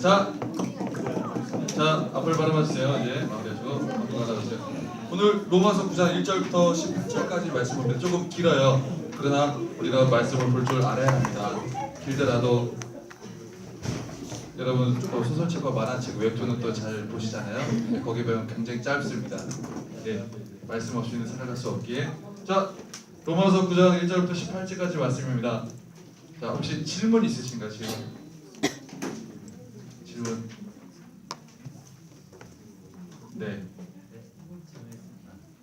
자, 앞을 바라봐주세요. 이제 마무리하시고 앞으로 나가주세요. 오늘 로마서 9장 1절부터 18절까지 말씀을 조금 길어요. 그러나 우리가 말씀을 볼 줄 알아야 합니다. 길더라도 여러분 소설책과 만화책, 웹툰은 또 잘 보시잖아요. 거기 보면 굉장히 짧습니다. 네, 말씀 없이는 살아갈 수 없기에. 자, 로마서 9장 1절부터 18절까지 말씀입니다. 자, 혹시 질문 있으신가요? 질문. 네.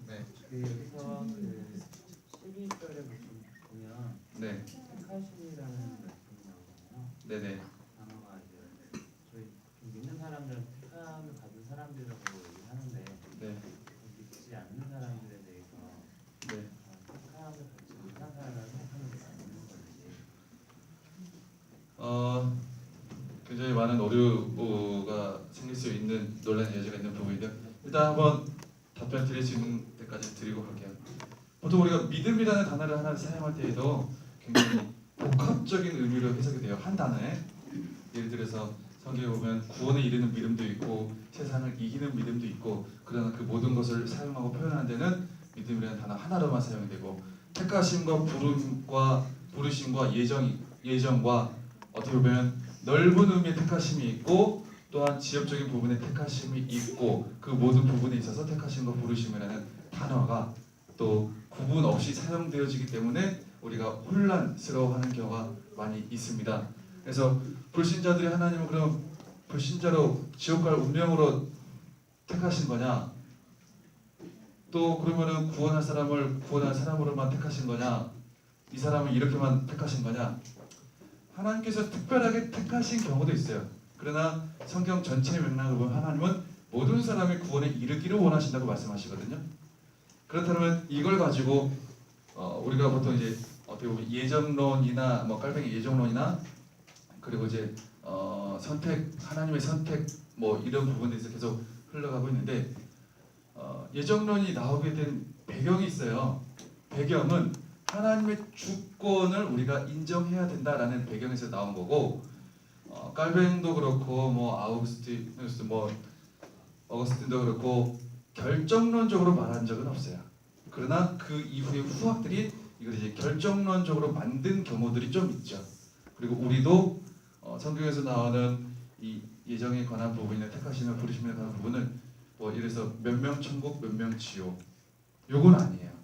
네. 그 여기서 그 12절에 보면 네. 택하심이라는 말씀이 나오잖아요. 네네. 단어가 이제 저희 믿는 사람들은 택함을 받은 사람들이라고 얘기하는데 네. 믿지 않는 사람들에 대해서 네. 택함을 받지 못한 사람을 택하는 게 맞는 건지. 굉장히 많은 오류가 생길 수 있는 논란의 여지가 있는 부분인데 일단 한번 답변 드릴 수 있는 데까지 드리고 갈게요. 보통 우리가 믿음이라는 단어를 하나 사용할 때에도 굉장히 복합적인 의미로 해석이 돼요. 한 단어에. 예를 들어서 성경에 보면 구원에 이르는 믿음도 있고 세상을 이기는 믿음도 있고, 그러나 그 모든 것을 사용하고 표현하는 데는 믿음이라는 단어 하나로만 사용이 되고, 택하심과 부르심과 예정과 어떻게 보면 넓은 의미의 택하심이 있고 또한 지역적인 부분의 택하심이 있고, 그 모든 부분에 있어서 택하심과 부르심이라는 단어가 또 구분 없이 사용되어지기 때문에 우리가 혼란스러워하는 경우가 많이 있습니다. 그래서 불신자들이 하나님은 그럼 불신자로 지옥 갈 운명으로 택하신 거냐? 또 그러면은 구원할 사람으로만 택하신 거냐? 이 사람을 이렇게만 택하신 거냐? 하나님께서 특별하게 택하신 경우도 있어요. 그러나 성경 전체 맥락을 보면 하나님은 모든 사람의 구원에 이르기를 원하신다고 말씀하시거든요. 그렇다면 이걸 가지고 우리가 보통 이제 어떻게 보면 예정론이나 깔뱅이 예정론이나 그리고 이제 하나님의 선택 이런 부분에서 계속 흘러가고 있는데, 예정론이 나오게 된 배경이 있어요. 배경은 하나님의 주권을 우리가 인정해야 된다라는 배경에서 나온 거고, 깔뱅도 그렇고 어거스틴도 그렇고 결정론적으로 말한 적은 없어요. 그러나 그 이후의 후학들이 이걸 이제 결정론적으로 만든 경우들이 좀 있죠. 그리고 우리도 성경에서 나오는 이 예정에 관한 부분이나 택하심에 부르심에 관한 부분을 예를 들어서 몇 명 천국 몇 명 지옥, 요건 아니에요.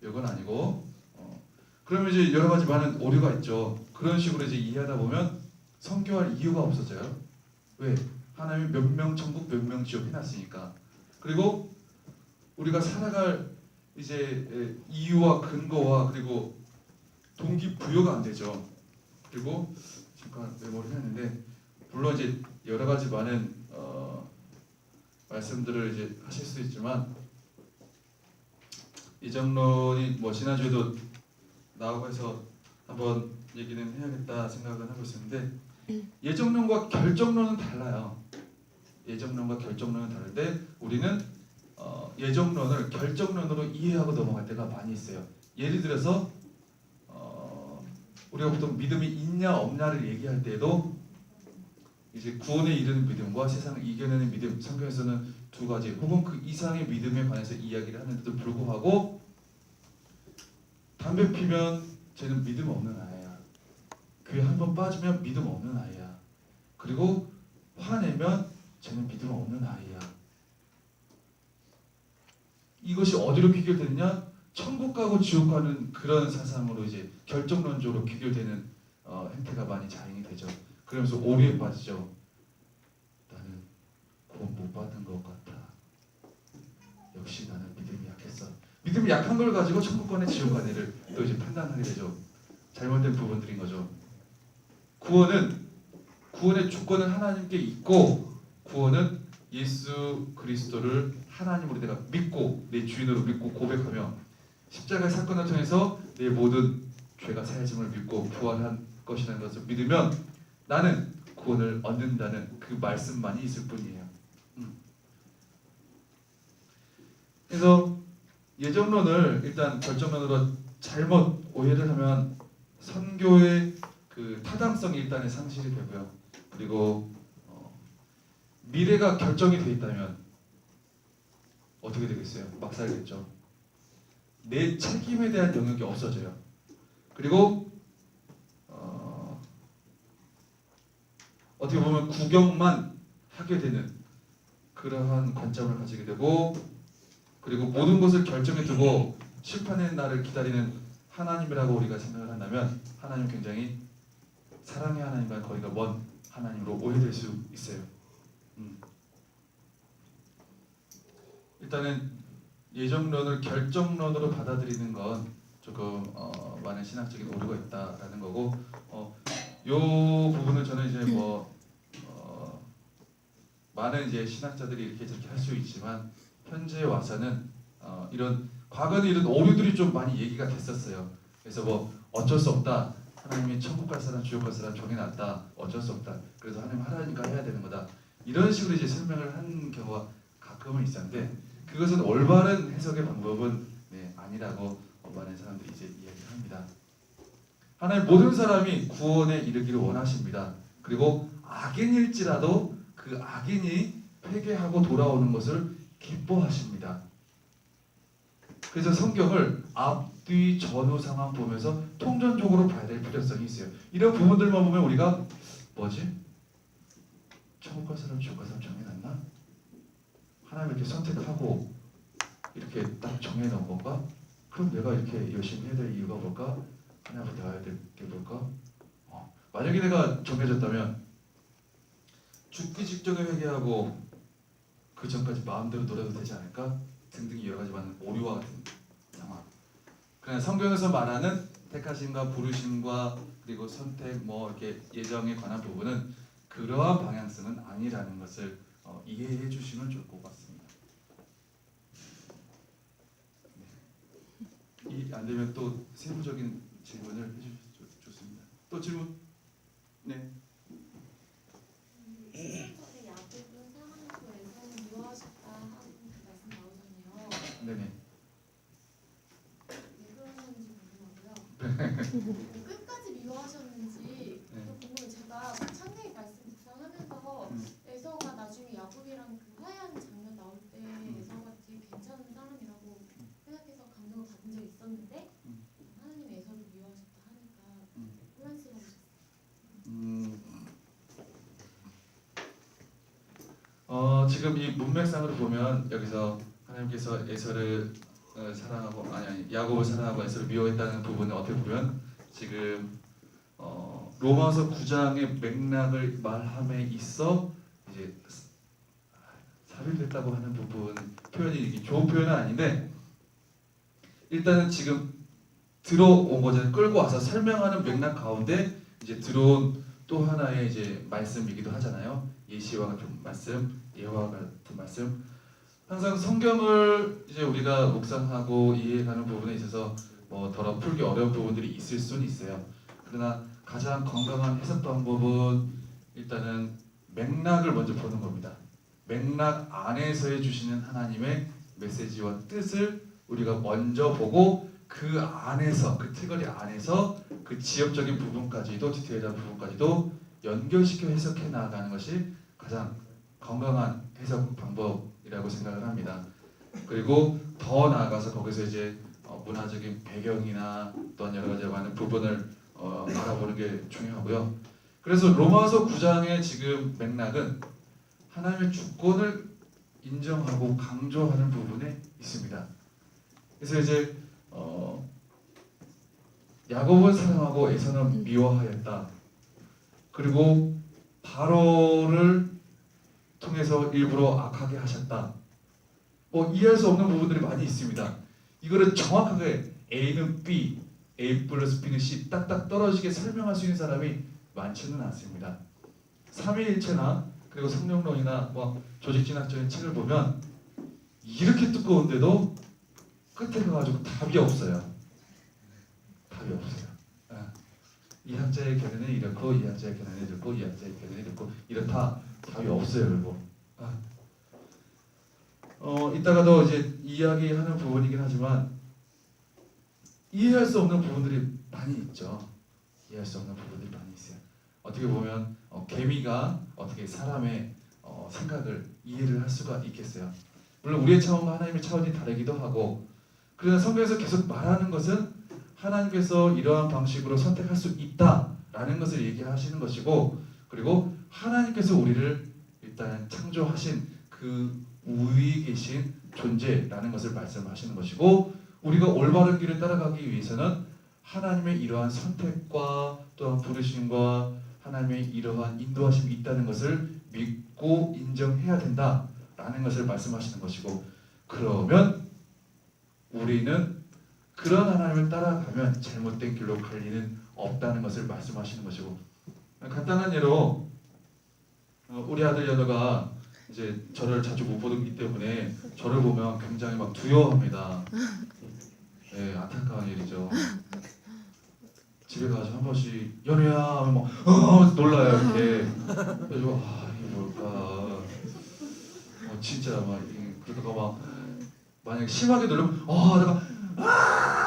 요건 아니고 그러면 이제 여러 가지 많은 오류가 있죠. 그런 식으로 이제 이해하다 보면 성교할 이유가 없어져요. 왜? 하나님이 몇 명 천국 몇 명 지옥 해놨으니까. 그리고 우리가 살아갈 이제 이유와 근거와 그리고 동기부여가 안 되죠. 그리고 잠깐 메모를 했는데, 물론 이제 여러 가지 많은 말씀들을 이제 하실 수 있지만 예정론이 지난주에도 나오고 해서 한번 얘기는 해야겠다 생각은 하고 있었는데, 예정론과 결정론은 달라요. 예정론과 결정론은 다른데 우리는 예정론을 결정론으로 이해하고 넘어갈 때가 많이 있어요. 예를 들어서 우리가 보통 믿음이 있냐 없냐를 얘기할 때에도 이제 구원에 이르는 믿음과 세상을 이겨내는 믿음, 성경에서는 두 가지 혹은 그 이상의 믿음에 관해서 이야기를 하는데도 불구하고, 담배 피면 쟤는 믿음 없는 아이야. 교회 한번 빠지면 믿음 없는 아이야. 그리고 화내면 쟤는 믿음 없는 아이야. 이것이 어디로 귀결되느냐? 천국 가고 지옥 가는 그런 사상으로 이제 결정론적으로 귀결되는 행태가 많이 자행이 되죠. 그러면서 오류에 빠지죠. 나는 구원 못 받은 것 같아. 역시 나는 믿음이 약했어. 믿음이 약한 걸 가지고 천국 가네 지옥 가네를 또 이제 판단하게 되죠. 잘못된 부분들인 거죠. 구원의 주권은 하나님께 있고, 구원은 예수 그리스도를 하나님으로 내가 믿고 내 주인으로 믿고 고백하며 십자가의 사건을 통해서 내 모든 죄가 사해짐을 믿고 부활한 것이라는 것을 믿으면 나는 구원을 얻는다는 그 말씀만이 있을 뿐이에요. 그래서 예정론을 일단 결정론으로 잘못 오해를 하면 선교의 그 타당성이 일단은 상실이 되고요. 그리고 미래가 결정이 돼 있다면 어떻게 되겠어요? 막 살겠죠. 내 책임에 대한 영역이 없어져요. 그리고 어떻게 보면 구경만 하게 되는 그러한 관점을 가지게 되고, 그리고 모든 것을 결정해 두고 심판의 날을 기다리는 하나님이라고 우리가 생각을 한다면 하나님 굉장히 사랑의 하나님과 거리가 먼 하나님으로 오해될 수 있어요. 일단은 예정론을 결정론으로 받아들이는 건 조금 많은 신학적인 오류가 있다라는 거고, 요 부분을 저는 이제 많은 이제 신학자들이 이렇게 저렇게 할 수 있지만 현재 와서는 이런 과거에 이런 오류들이 좀 많이 얘기가 됐었어요. 그래서 어쩔 수 없다. 하나님이 천국 갈 사람, 지옥 갈 사람 정해놨다. 어쩔 수 없다. 그래서 하나님 하라니까 해야 되는 거다. 이런 식으로 이제 설명을 한 경우가 가끔은 있었는데, 그것은 올바른 해석의 방법은 아니라고 많은 사람들이 이제 이야기를 합니다. 하나님 모든 사람이 구원에 이르기를 원하십니다. 그리고 악인일지라도 그 악인이 회개하고 돌아오는 것을 기뻐하십니다. 그래서 성경을 앞뒤 전후 상황 보면서 통전적으로 봐야 될 필요성이 있어요. 이런 부분들만 보면 우리가 천국 갈 사람, 지옥 갈 사람 정해놨나? 하나님 이렇게 선택하고 이렇게 딱 정해놓은 건가? 그럼 내가 이렇게 열심히 해야 될 이유가 뭘까? 하나님 앞에 나와야 될 게 뭘까? 만약에 내가 정해졌다면 죽기 직전에 회개하고 그 전까지 마음대로 놀아도 되지 않을까? 등등 여러 가지 많은 오류와 같은 상황. 그냥 성경에서 말하는 택하심과 부르심과 그리고 선택 이렇게 예정에 관한 부분은 그러한 방향성은 아니라는 것을 이해해 주시면 좋을 것 같습니다. 이 안 되면 또 세부적인 질문을 해주시면 좋습니다. 또 질문? 네. 전에 야곱은 사랑하고 에서는 미워하셨다 하는 그 말씀 나오잖아요. 네네. 왜 그러셨는지 궁금하고요. 끝까지 미워하셨는지 네. 또 궁금해. 제가 창세기 말씀 묵상하면서 에서가 나중에 야곱이랑 그 화해하는 장면 나올 때 에서가 되게 괜찮은 사람이라고 생각해서 감동을 받은 적이 있었는데 하나님 에서를 미워하셨다 하니까 혼란스러우셨어요. 지금 이 문맥상으로 보면 여기서 하나님께서 에서를 사랑하고 야곱을 사랑하고 에서를 미워했다는 부분을 어떻게 보면 지금 로마서 9장의 맥락을 말함에 있어 이제 삽입됐다고 하는 부분 표현이 좋은 표현은 아닌데, 일단은 지금 들어온 거잖아요. 끌고 와서 설명하는 맥락 가운데 이제 들어온 또 하나의 이제 말씀이기도 하잖아요. 예시와 같은 말씀, 예화와 같은 말씀. 항상 성경을 이제 우리가 묵상하고 이해하는 부분에 있어서 더러 풀기 어려운 부분들이 있을 수는 있어요. 그러나 가장 건강한 해석 방법은 일단은 맥락을 먼저 보는 겁니다. 맥락 안에서 해주시는 하나님의 메시지와 뜻을 우리가 먼저 보고 그 안에서, 그 티거리 안에서 그 지역적인 부분까지도, 디테일한 부분까지도 연결시켜 해석해 나가는 것이 가장 건강한 해석 방법이라고 생각을 합니다. 그리고 더 나아가서 거기서 이제 문화적인 배경이나 또한 여러 가지 많은 부분을 알아보는 게 중요하고요. 그래서 로마서 9장의 지금 맥락은 하나님의 주권을 인정하고 강조하는 부분에 있습니다. 그래서 이제 야곱은 사랑하고 에서는 미워하였다. 그리고 바로를 통해서 일부러 악하게 하셨다. 이해할 수 없는 부분들이 많이 있습니다. 이거를 정확하게 A는 B, A 플러스 B는 C 딱딱 떨어지게 설명할 수 있는 사람이 많지는 않습니다. 삼위일체나 그리고 성령론이나 조직진학적인 책을 보면 이렇게 두꺼운데도 끝에 가가지고 답이 없어요. 답이 없어요. 이 학자의 견해는 이렇고, 이 학자의 견해는 이렇고, 이 학자의 견해는 이렇고, 이렇다. 답이 없어요, 그리고. 이따가도 이제 이야기하는 부분이긴 하지만 이해할 수 없는 부분들이 많이 있죠. 이해할 수 없는 부분들이 많이 있어요. 어떻게 보면 개미가 어떻게 사람의 생각을 이해를 할 수가 있겠어요. 물론 우리의 차원과 하나님의 차원이 다르기도 하고, 그러나 성경에서 계속 말하는 것은 하나님께서 이러한 방식으로 선택할 수 있다라는 것을 얘기하시는 것이고, 그리고 하나님께서 우리를 일단 창조하신 그 우위에 계신 존재라는 것을 말씀하시는 것이고, 우리가 올바른 길을 따라가기 위해서는 하나님의 이러한 선택과 또한 부르심과 하나님의 이러한 인도하심이 있다는 것을 믿고 인정해야 된다라는 것을 말씀하시는 것이고, 그러면 우리는 그런 하나님을 따라가면 잘못된 길로 갈 리는 없다는 것을 말씀하시는 것이고, 간단한 예로 우리 아들 연우가 이제 저를 자주 못 보기 때문에 저를 보면 굉장히 막 두려워합니다. 네, 안타까운 일이죠. 집에 가서 한 번씩 연우야 하면 막 놀라요 이렇게. 그래서 이게 뭘까? 진짜 막 그러다가 막 만약에 심하게 놀라면 내가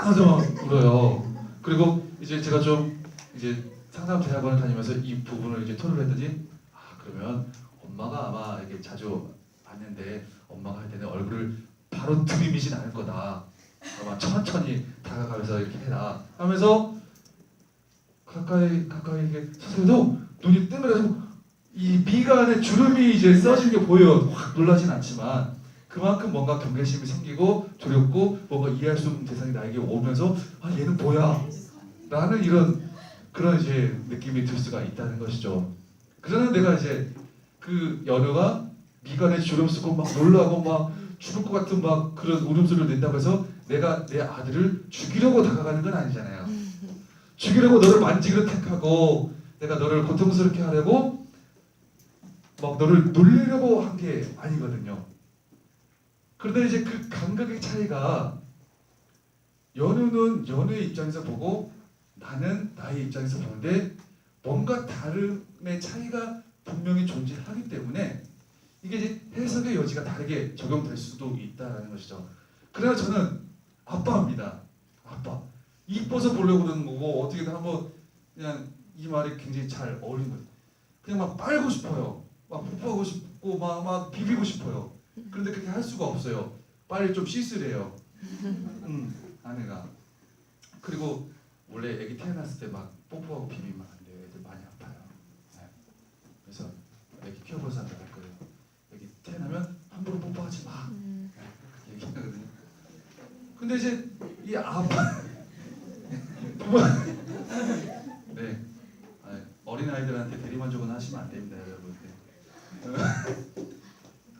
하면서 막 울어요. 그리고 이제 제가 좀 이제 상담 대학원을 다니면서 이 부분을 이제 토로를 했더니 그러면 엄마가 아마 이렇게 자주 봤는데 엄마가 할 때는 얼굴을 바로 들이미진 않을 거다. 아마 천천히 다가가면서 이렇게 해라 하면서 가까이 이렇게 서서도 눈이 뜬그라지고 이 미간에 주름이 이제 써진 게 보여요. 확 놀라진 않지만 그만큼 뭔가 경계심이 생기고 두렵고 뭔가 이해할 수 없는 대상이 나에게 오면서 얘는 뭐야? 라는 그런 이제 느낌이 들 수가 있다는 것이죠. 그러나 내가 이제 그 연우가 미간에 주름 쓰고 막 놀라고 막 죽을 것 같은 막 그런 울음소리를 낸다고 해서 내가 내 아들을 죽이려고 다가가는 건 아니잖아요. 죽이려고 너를 만지기로 택하고 내가 너를 고통스럽게 하려고 막 너를 놀리려고 한 게 아니거든요. 그런데 이제 그 감각의 차이가 연우는 연우의 입장에서 보고 나는 나의 입장에서 보는데 뭔가 다름의 차이가 분명히 존재하기 때문에 이게 이제 해석의 여지가 다르게 적용될 수도 있다라는 것이죠. 그래서 저는 아빠입니다. 아빠. 이뻐서 보려고 그러는 거고 어떻게든 한번 그냥 이 말이 굉장히 잘 어울리는 거예요. 그냥 막 빨고 싶어요. 막 뽀뽀하고 싶고 막 비비고 싶어요. 그런데 그렇게 할 수가 없어요. 빨리 좀 씻으래요. 아내가. 그리고 원래 애기 태어났을 때 막 뽀뽀하고 비비면 안 돼요. 애들 많이 아파요. 네. 그래서 애기 키워본 사람들 할 거예요. 애기 태어나면 함부로 뽀뽀하지 마. 네. 그렇게 얘기하거든요. 근데 이제 이 아빠 네. 어린아이들한테 대리만족은 하시면 안 됩니다, 여러분.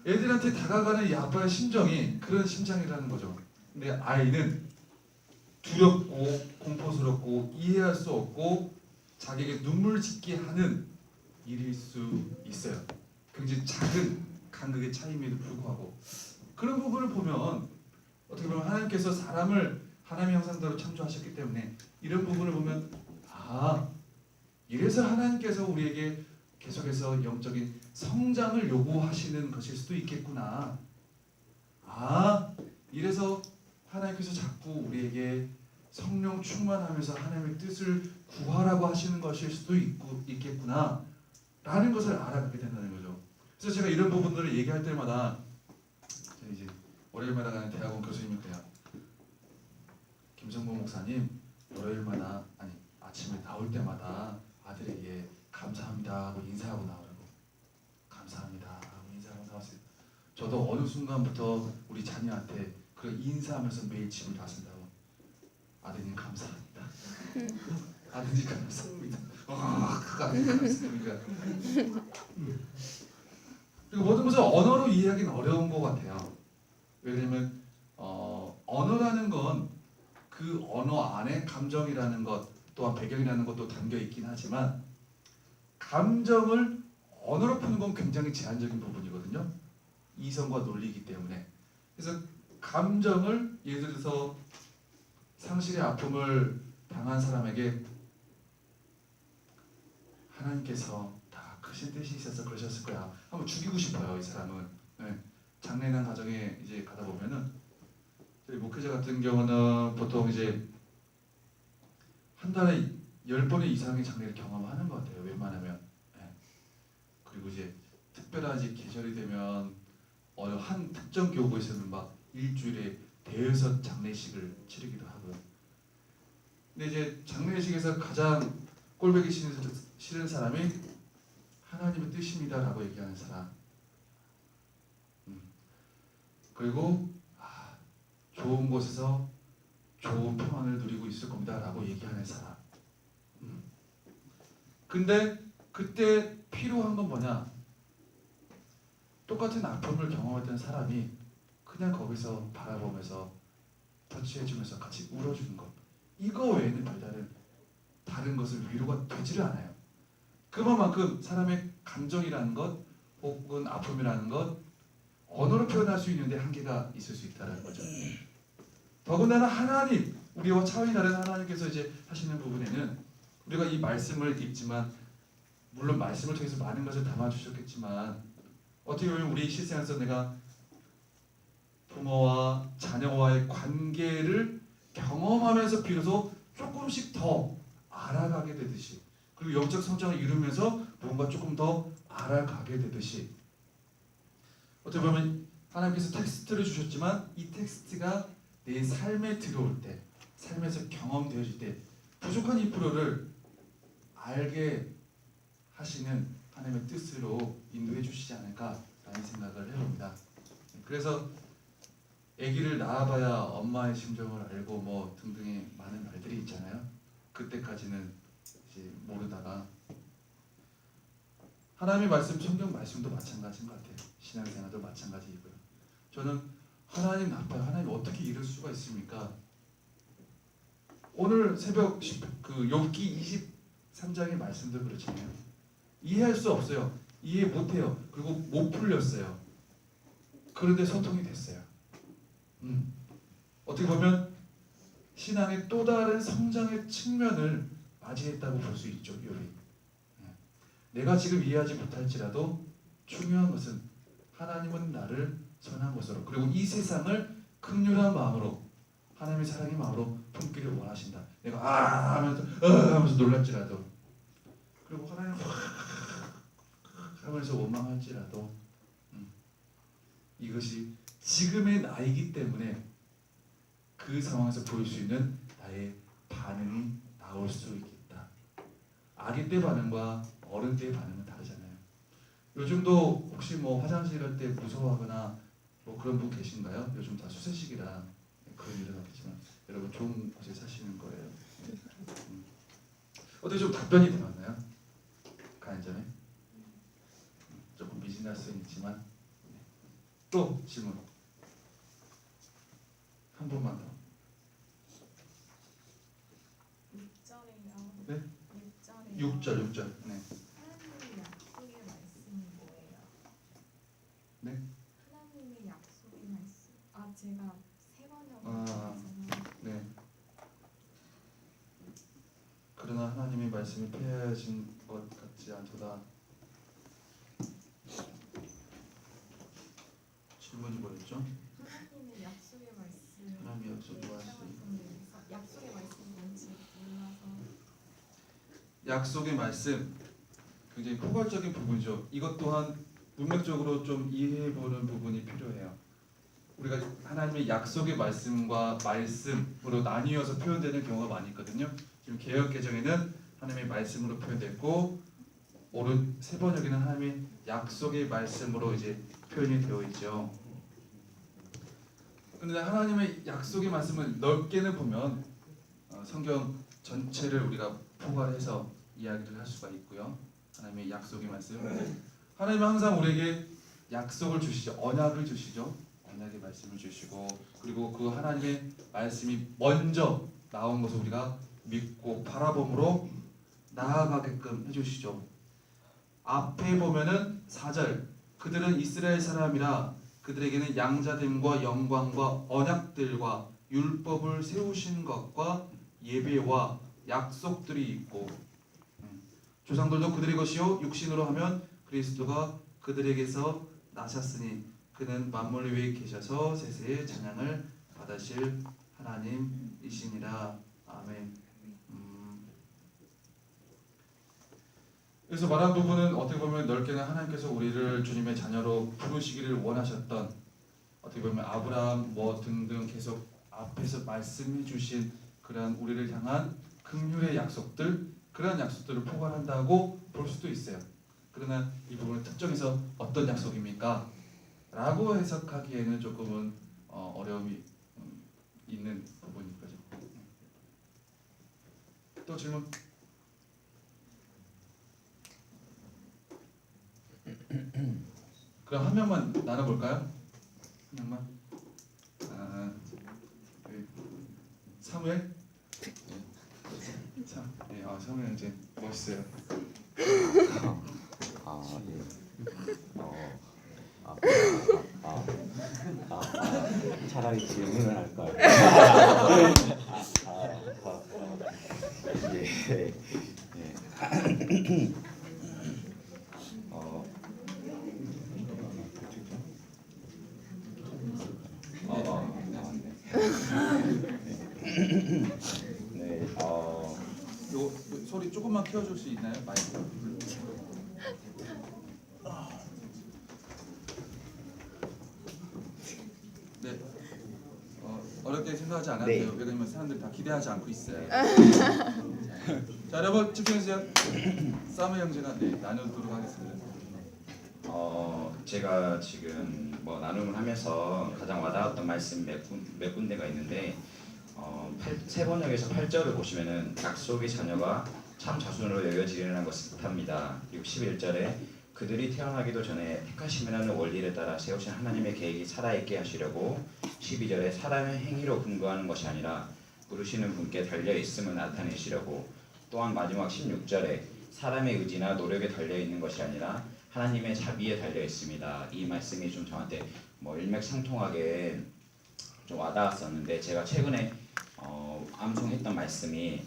애들한테 다가가는 이 아빠의 심정이 그런 심정이라는 거죠. 근데 아이는 두렵고 공포스럽고 이해할 수 없고 자기에게 눈물 짓게 하는 일일 수 있어요. 굉장히 작은 간극의 차이임에도 불구하고 그런 부분을 보면 어떻게 보면 하나님께서 사람을 하나님의 형상대로 창조하셨기 때문에 이런 부분을 보면 이래서 하나님께서 우리에게 계속해서 영적인 성장을 요구하시는 것일 수도 있겠구나. 이래서 하나님께서 자꾸 우리에게 성령 충만하면서 하나님의 뜻을 구하라고 하시는 것일 수도 있겠구나 라는 것을 알아가게 된다는 거죠. 그래서 제가 이런 부분들을 얘기할 때마다 이제 월요일마다 가는 대학원 교수님이 그래요. 김성모 목사님 월요일마다 아침에 나올 때마다 아들에게 감사합니다 하고 인사하고 나오라고. 감사합니다 하고 인사하고 나왔어요. 저도 어느 순간부터 우리 자녀한테 그 인사하면서 매일 집을 갔습니다. 아드님 감사합니다. 아드님 감사합니다. 아드님 감사합니다. 그리고 모든 것을 언어로 이해하기는 어려운 것 같아요. 왜냐면 언어라는 건 그 언어 안에 감정이라는 것 또한 배경이라는 것도 담겨 있긴 하지만 감정을 언어로 푸는 건 굉장히 제한적인 부분이거든요. 이성과 논리이기 때문에. 그래서 감정을 예를 들어서 상실의 아픔을 당한 사람에게 하나님께서 다 크신 뜻이 있어서 그러셨을 거야. 한번 죽이고 싶어요, 이 사람은. 네. 장례난 가정에 이제 가다 보면은 저희 목회자 같은 경우는 보통 이제 한 달에 10번 이상의 장례를 경험하는 것 같아요. 웬만하면. 예. 그리고 이제 특별한 이제 계절이 되면 어느 한 특정 교구에서는 막 일주일에 대여섯 장례식을 치르기도 하고요. 근데 이제 장례식에서 가장 꼴보기 싫은 사람이 하나님의 뜻입니다라고 얘기하는 사람. 그리고 좋은 곳에서 좋은 평안을 누리고 있을 겁니다라고 얘기하는 사람. 근데 그때 필요한 건 뭐냐? 똑같은 아픔을 경험했던 사람이 그냥 거기서 바라보면서 터치해주면서 같이 울어주는 것. 이거 외에는 별다른 다른 것은 위로가 되지를 않아요. 그만큼 사람의 감정이라는 것 혹은 아픔이라는 것 언어로 표현할 수 있는데 한계가 있을 수 있다는 거죠. 더군다나 하나님, 우리와 차원이 다른 하나님께서 이제 하시는 부분에는 우리가 이 말씀을 읽지만 물론 말씀을 통해서 많은 것을 담아주셨겠지만 어떻게 보면 우리 실생활에서 내가 부모와 자녀와의 관계를 경험하면서 비로소 조금씩 더 알아가게 되듯이 그리고 영적 성장을 이루면서 뭔가 조금 더 알아가게 되듯이 어떻게 보면 하나님께서 텍스트를 주셨지만 이 텍스트가 내 삶에 들어올 때 삶에서 경험되어질 때 부족한 2%를 알게 하시는 하나님의 뜻으로 인도해 주시지 않을까라는 생각을 해봅니다. 그래서 아기를 낳아봐야 엄마의 심정을 알고 뭐 등등의 많은 말들이 있잖아요. 그때까지는 이제 모르다가 하나님의 말씀, 성경 말씀도 마찬가지인 것 같아요. 신앙생활도 마찬가지이고요. 저는 하나님 나빠요. 하나님 어떻게 이럴 수가 있습니까? 오늘 새벽 그 욥기 23장의 말씀도 그렇잖아요. 이해할 수 없어요. 이해 못해요. 그리고 못 풀렸어요. 그런데 소통이 됐어요. 어떻게 보면 신앙의 또 다른 성장의 측면을 맞이했다고 볼 수 있죠. 욥이. 내가 지금 이해하지 못할지라도 중요한 것은 하나님은 나를 선한 것으로 그리고 이 세상을 긍휼한 마음으로 하나님의 사랑의 마음으로 품기를 원하신다. 내가 하면서 놀랄지라도 그리고 하나님 하면서 원망할지라도 이것이 지금의 나이기 때문에 그 상황에서 보일 수 있는 나의 반응이 나올 수 있겠다. 아기 때 반응과 어른 때의 반응은 다르잖아요. 요즘도 혹시 뭐 화장실 갈 때 무서워하거나 뭐 그런 분 계신가요? 요즘 다 수세식이라 그런 일은 없겠지만 여러분 좋은 곳에 사시는 거예요. 어떻게 좀 답변이 되었나요? 가는 전에 조금 미진할 수는 있지만 또 질문 한 번만 더. 6절이요. 네? 6절이요. 6절. 네. 하나님의 약속의 말씀이 뭐예요? 네? 하나님의 약속의 말씀. 제가 세 번역을 아. 해서 네. 그러나 하나님의 말씀이 폐하여진 것 같지 않도다. 질문이 뭐였죠? 하나님의 약속의 말씀. 하나님의 약속의 말씀. 약속의 말씀이 뭔지 몰라서. 약속의 말씀 굉장히 포괄적인 부분이죠. 이것 또한 문맥적으로 좀 이해해보는 부분이 필요해요. 우리가 하나님의 약속의 말씀과 말씀으로 나뉘어서 표현되는 경우가 많이 있거든요. 지금 개역개정에는 하나님의 말씀으로 표현됐고 오른 세번역에는 하나님의 약속의 말씀으로 이제 표현이 되어 있죠. 그런데 하나님의 약속의 말씀을 넓게는 보면 성경 전체를 우리가 포괄해서 이야기를 할 수가 있고요. 하나님의 약속의 말씀. 하나님은 항상 우리에게 약속을 주시죠. 언약을 주시죠. 언약의 말씀을 주시고 그리고 그 하나님의 말씀이 먼저 나온 것을 우리가 믿고 바라봄으로 나아가게끔 해주시죠. 앞에 보면은 4절 그들은 이스라엘 사람이라 그들에게는 양자됨과 영광과 언약들과 율법을 세우신 것과 예배와 약속들이 있고 조상들도 그들의 것이요 육신으로 하면 그리스도가 그들에게서 나셨으니 그는 만물 위에 계셔서 세세의 찬양을 받으실 하나님이시니라. 아멘. 그래서 말한 부분은 어떻게 보면 넓게는 하나님께서 우리를 주님의 자녀로 부르시기를 원하셨던, 어떻게 보면 아브라함 뭐 등등 계속 앞에서 말씀해 주신 그런 우리를 향한 긍휼의 약속들, 그런 약속들을 포괄한다고 볼 수도 있어요. 그러나 이 부분을 특정해서 어떤 약속입니까? 라고 해석하기에는 조금은 어려움이 있는 부분인 거죠. 또 질문? 그럼 한 명만 나눠볼까요? 한 명만. 사무엘? 참, 네, 사무엘 형제 멋있어요. 차라리 질문을 할까요? 예. 네. 요 소리 조금만 키워줄 수 있나요? 마이크. 네. 어렵게 생각하지 않아도 돼요. 왜냐면 사람들이 다 기대하지 않고 있어요. 자, 여러분 집중해주세요. 사무엘 형제가 나누도록 하겠습니다. 제가 지금 뭐 나눔을 하면서 가장 와닿았던 말씀 몇 군데가 있는데 세 번역에서 8절을 보시면은 약속의 자녀가 참 자손으로 여겨지리라는 것을 뜻합니다. 61절에 그들이 태어나기도 전에 택하심이라는 원리를 따라 세우신 하나님의 계획이 살아있게 하시려고, 12절에 사람의 행위로 근거하는 것이 아니라 부르시는 분께 달려있음을 나타내시려고, 또한 마지막 16절에 사람의 의지나 노력에 달려있는 것이 아니라 하나님의 자비에 달려있습니다. 이 말씀이 좀 저한테 일맥상통하게 좀 와닿았었는데, 제가 최근에 암송했던 말씀이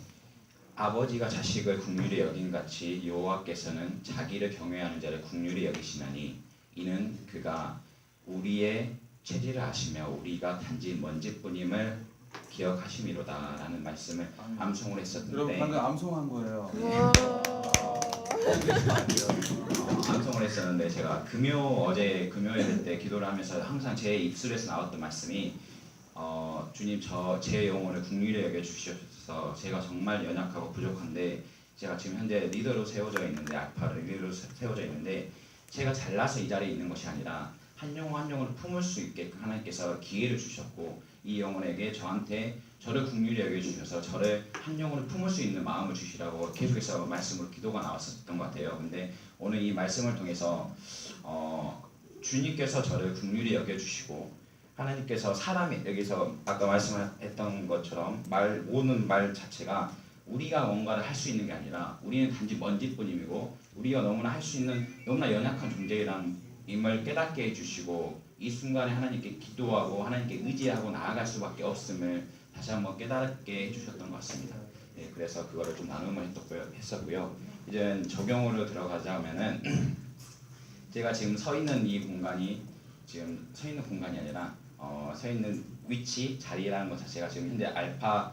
아버지가 자식을 긍휼히 여긴 같이 여호와께서는 자기를 경외하는 자를 긍휼히 여기시나니 이는 그가 우리의 체질을 아시며 우리가 단지 먼지뿐임을 기억하심이로다 라는 말씀을 암송을 했었는데, 여러분 방금 암송한 거예요. 암송을 했었는데, 제가 어제 금요일 때 기도를 하면서 항상 제 입술에서 나왔던 말씀이 주님 제 영혼을 긍휼히 여겨 주셔서 제가 정말 연약하고 부족한데, 제가 지금 현재 리더로 세워져 있는데, 알파 리더로 세워져 있는데, 제가 잘나서 이 자리에 있는 것이 아니라 한 영혼 한 영혼을 품을 수 있게 하나님께서 기회를 주셨고, 이 영혼에게 저를 긍휼히 여겨 주셔서 저를 한 영혼을 품을 수 있는 마음을 주시라고 계속해서 말씀으로 기도가 나왔었던 것 같아요. 근데 오늘 이 말씀을 통해서 주님께서 저를 긍휼히 여겨 주시고, 하나님께서 사람이 여기서 아까 말씀했던 것처럼 오는 말 자체가 우리가 뭔가를 할 수 있는 게 아니라 우리는 단지 먼지뿐임이고 우리가 너무나 할 수 있는 너무나 연약한 존재라는 임을 깨닫게 해주시고, 이 순간에 하나님께 기도하고 하나님께 의지하고 나아갈 수밖에 없음을 다시 한번 깨닫게 해주셨던 것 같습니다. 네, 그래서 그거를 좀 나눔을 했었고요. 이제 적용으로 들어가자면은 제가 지금 서 있는 이 공간이 지금 서 있는 공간이 아니라 서 있는 위치, 자리라는 것 자체가 지금 현재 알파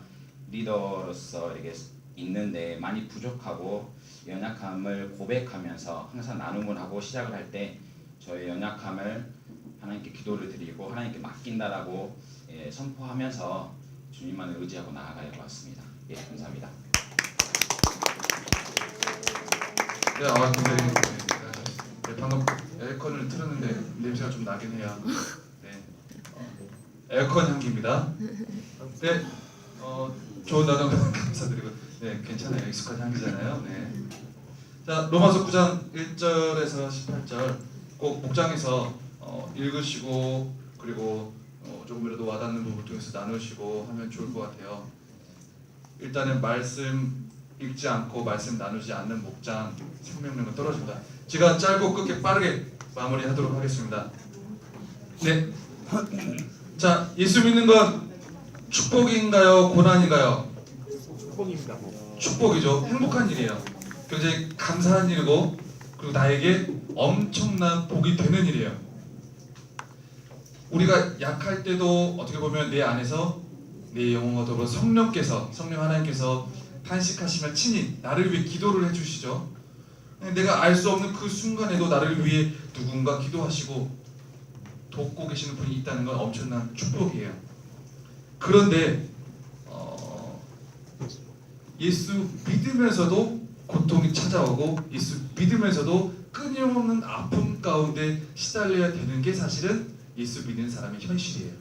리더로서 이렇게 있는데 많이 부족하고 연약함을 고백하면서 항상 나눔을 하고 시작을 할 때 저의 연약함을 하나님께 기도를 드리고 하나님께 맡긴다라고 선포하면서 주님만을 의지하고 나아갈 것 같습니다. 예, 감사합니다. 네, 굉장히 방금 에어컨을 틀었는데 냄새가 좀 나긴 해요. 네, 에어컨 향기입니다. 네, 좋은 단어 감사드리고, 네, 괜찮아요. 익숙한 향기잖아요. 네. 자, 로마서 9장 1절에서 18절 꼭 목장에서 읽으시고, 그리고 조금이라도 와닿는 부분 통해서 나누시고 하면 좋을 것 같아요. 일단은 말씀 읽지 않고 말씀 나누지 않는 목장 생명력은 떨어진다. 제가 짧고 끝게 빠르게 마무리하도록 하겠습니다. 네. 자, 예수 믿는 건 축복인가요? 고난인가요? 축복입니다. 축복이죠. 행복한 일이에요. 굉장히 감사한 일이고, 그리고 나에게 엄청난 복이 되는 일이에요. 우리가 약할 때도 어떻게 보면 내 안에서 내 영혼과 더불어 성령 하나님께서 탄식하시며 친히 나를 위해 기도를 해주시죠. 내가 알 수 없는 그 순간에도 나를 위해 누군가 기도하시고 돕고 계시는 분이 있다는 건 엄청난 축복이에요. 그런데 예수 믿으면서도 고통이 찾아오고 예수 믿으면서도 끊임없는 아픔 가운데 시달려야 되는 게 사실은 예수 믿는 사람의 현실이에요.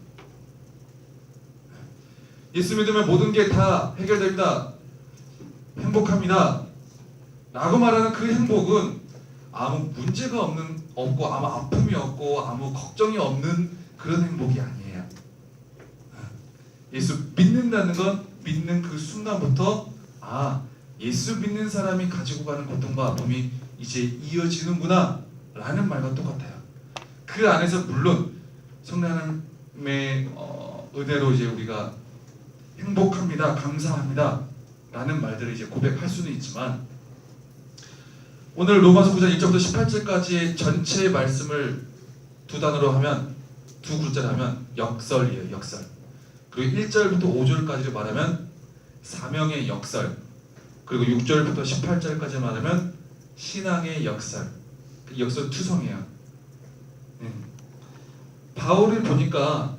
예수 믿으면 모든 게 다 해결됩니다. 행복합니다. 라고 말하는 그 행복은 아무 문제가 없고 아무 아픔이 없고 아무 걱정이 없는 그런 행복이 아니에요. 예수 믿는다는 건 믿는 그 순간부터 예수 믿는 사람이 가지고 가는 고통과 아픔이 이제 이어지는구나 라는 말과 똑같아요. 그 안에서 물론 성령님의 은혜로 이제 우리가 행복합니다, 감사합니다 라는 말들을 이제 고백할 수는 있지만, 오늘 로마서 9장 1절부터 18절까지의 전체 말씀을 두 단어로 하면, 두 글자로 하면 역설이에요. 역설. 그리고 1절부터 5절까지를 말하면 사명의 역설, 그리고 6절부터 18절까지 말하면 신앙의 역설. 그 역설 투성이에요. 바울을 보니까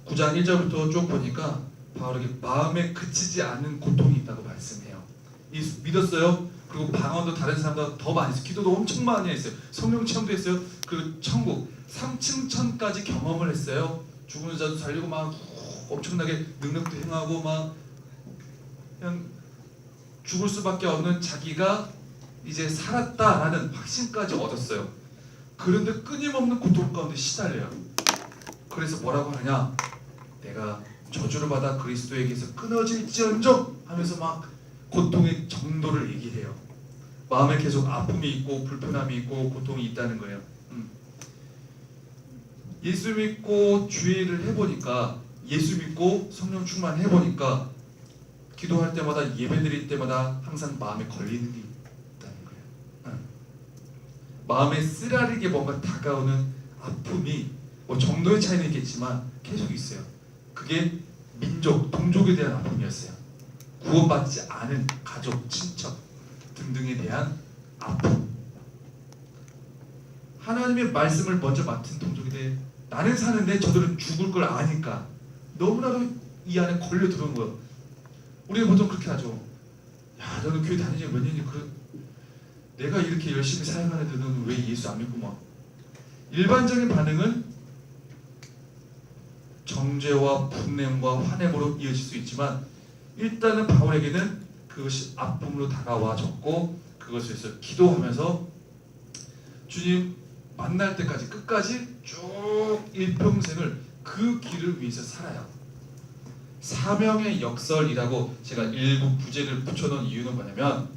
9장 1절부터 쭉 보니까 바울에게 마음에 그치지 않는 고통이 있다고 말씀해요. 예수 믿었어요. 그리고 방언도 다른 사람보다 더 많이 했어요. 기도도 엄청 많이 했어요. 성령 체험도 했어요. 그리고 천국 3층 천까지 경험을 했어요. 죽은 자도 살리고 막 엄청나게 능력도 행하고 막 그냥 죽을 수밖에 없는 자기가 이제 살았다라는 확신까지 얻었어요. 그런데 끊임없는 고통 가운데 시달려요. 그래서 뭐라고 하냐? 내가 저주를 받아 그리스도에게서 끊어질지언정 하면서 막 고통의 정도를 얘기해요. 마음에 계속 아픔이 있고 불편함이 있고 고통이 있다는 거예요. 예수 믿고 주의를 해보니까, 예수 믿고 성령 충만 해보니까 기도할 때마다 예배 드릴 때마다 항상 마음에 걸리는 게 있다는 거예요. 마음에 쓰라리게 뭔가 다가오는 아픔이 뭐 정도의 차이는 있겠지만 계속 있어요. 그게 민족, 동족에 대한 아픔이었어요. 구원받지 않은 가족, 친척 등등에 대한 아픔. 하나님의 말씀을 먼저 맡은 동족인데 나는 사는데 저들은 죽을 걸 아니까 너무나도 이 안에 걸려 들어온 거예요. 우리는 보통 그렇게 하죠. 야, 너는 교회 다니지 몇 년이 내가 이렇게 열심히 사역하는 애들은 왜 예수 안 믿고 막. 일반적인 반응은 정죄와 분냄과 화냄으로 이어질 수 있지만, 일단은 바울에게는 그것이 아픔으로 다가와졌고 그것을 위해서 기도하면서 주님 만날 때까지 끝까지 쭉 일평생을 그 길을 위해서 살아요. 사명의 역설이라고 제가 일부 부제를 붙여놓은 이유는 뭐냐면,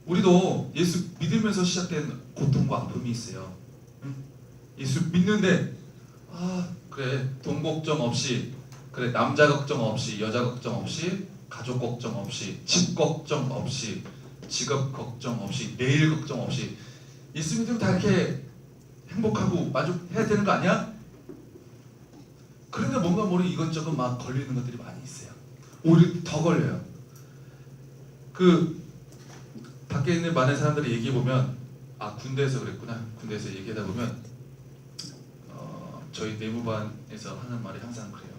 우리도 예수 믿으면서 시작된 고통과 아픔이 있어요. 예수 믿는데 그래, 돈 걱정 없이, 그래, 남자 걱정 없이, 여자 걱정 없이, 가족 걱정 없이, 집 걱정 없이, 직업 걱정 없이, 내일 걱정 없이 예수 믿으면 다 이렇게 행복하고 만족해야 되는 거 아니야? 그런데 뭔가 모르게 이것저것 막 걸리는 것들이 많이 있어요. 오히려 더 걸려요. 그 밖에 있는 많은 사람들이 얘기해 보면, 군대에서 그랬구나. 군대에서 얘기하다 보면 저희 내무반에서 하는 말이 항상 그래요.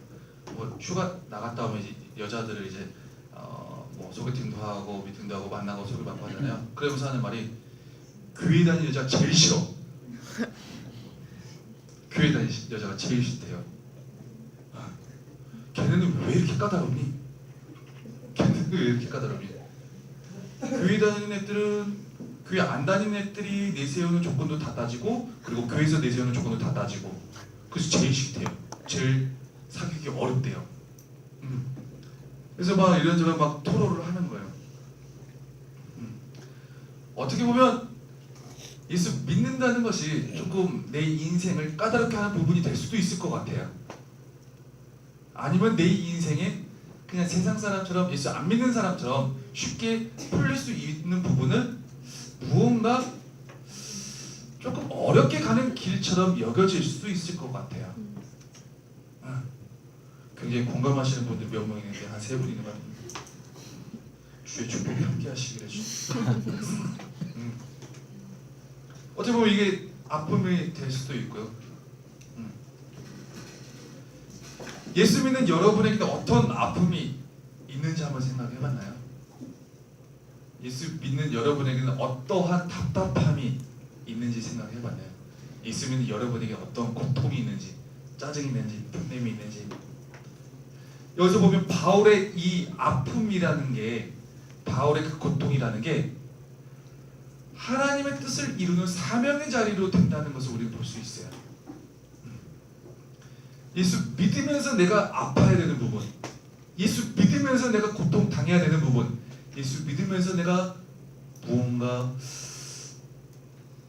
뭐 휴가 나갔다 오면 이제 여자들을 이제 뭐 소개팅도 하고 미팅도 하고 만나고 소개받고 하잖아요. 그러면서 하는 말이, 교회 다니는 여자가 제일 싫어. 교회 다니는 여자가 제일 싫대요. 걔네는 왜 이렇게 까다롭니? 걔네는 왜 이렇게 까다롭니? 교회 다니는 애들은, 교회 안 다니는 애들이 내세우는 조건도 다 따지고, 그리고 교회에서 내세우는 조건도 다 따지고, 그래서 제일 싫대요. 제일 사귀기 어렵대요. 그래서 막 이런저런 막 토로를 하는 거예요. 어떻게 보면 예수 믿는다는 것이 조금 내 인생을 까다롭게 하는 부분이 될 수도 있을 것 같아요. 아니면 내 인생에 그냥 세상 사람처럼, 예수 안 믿는 사람처럼 쉽게 풀릴 수 있는 부분은 무언가 조금 어렵게 가는 길처럼 여겨질 수도 있을 것 같아요. 굉장히 공감하시는 분들 몇 명 있는데 한 3분 있는 것 같아요. 주의 축복이 함께 하시기를 주. 어떻게 보면 이게 아픔이 될 수도 있고요. 예수 믿는 여러분에게는 어떤 아픔이 있는지 한번 생각해봤나요? 예수 믿는 여러분에게는 어떠한 답답함이 있는지 생각해봤나요? 예수 믿는 여러분에게 어떤 고통이 있는지, 짜증이 있는지, 분냄이 있는지. 여기서 보면 바울의 이 아픔이라는 게, 바울의 그 고통이라는 게 하나님의 뜻을 이루는 사명의 자리로 된다는 것을 우리는 볼 수 있어요. 예수 믿으면서 내가 아파야 되는 부분, 예수 믿으면서 내가 고통 당해야 되는 부분, 예수 믿으면서 내가 무언가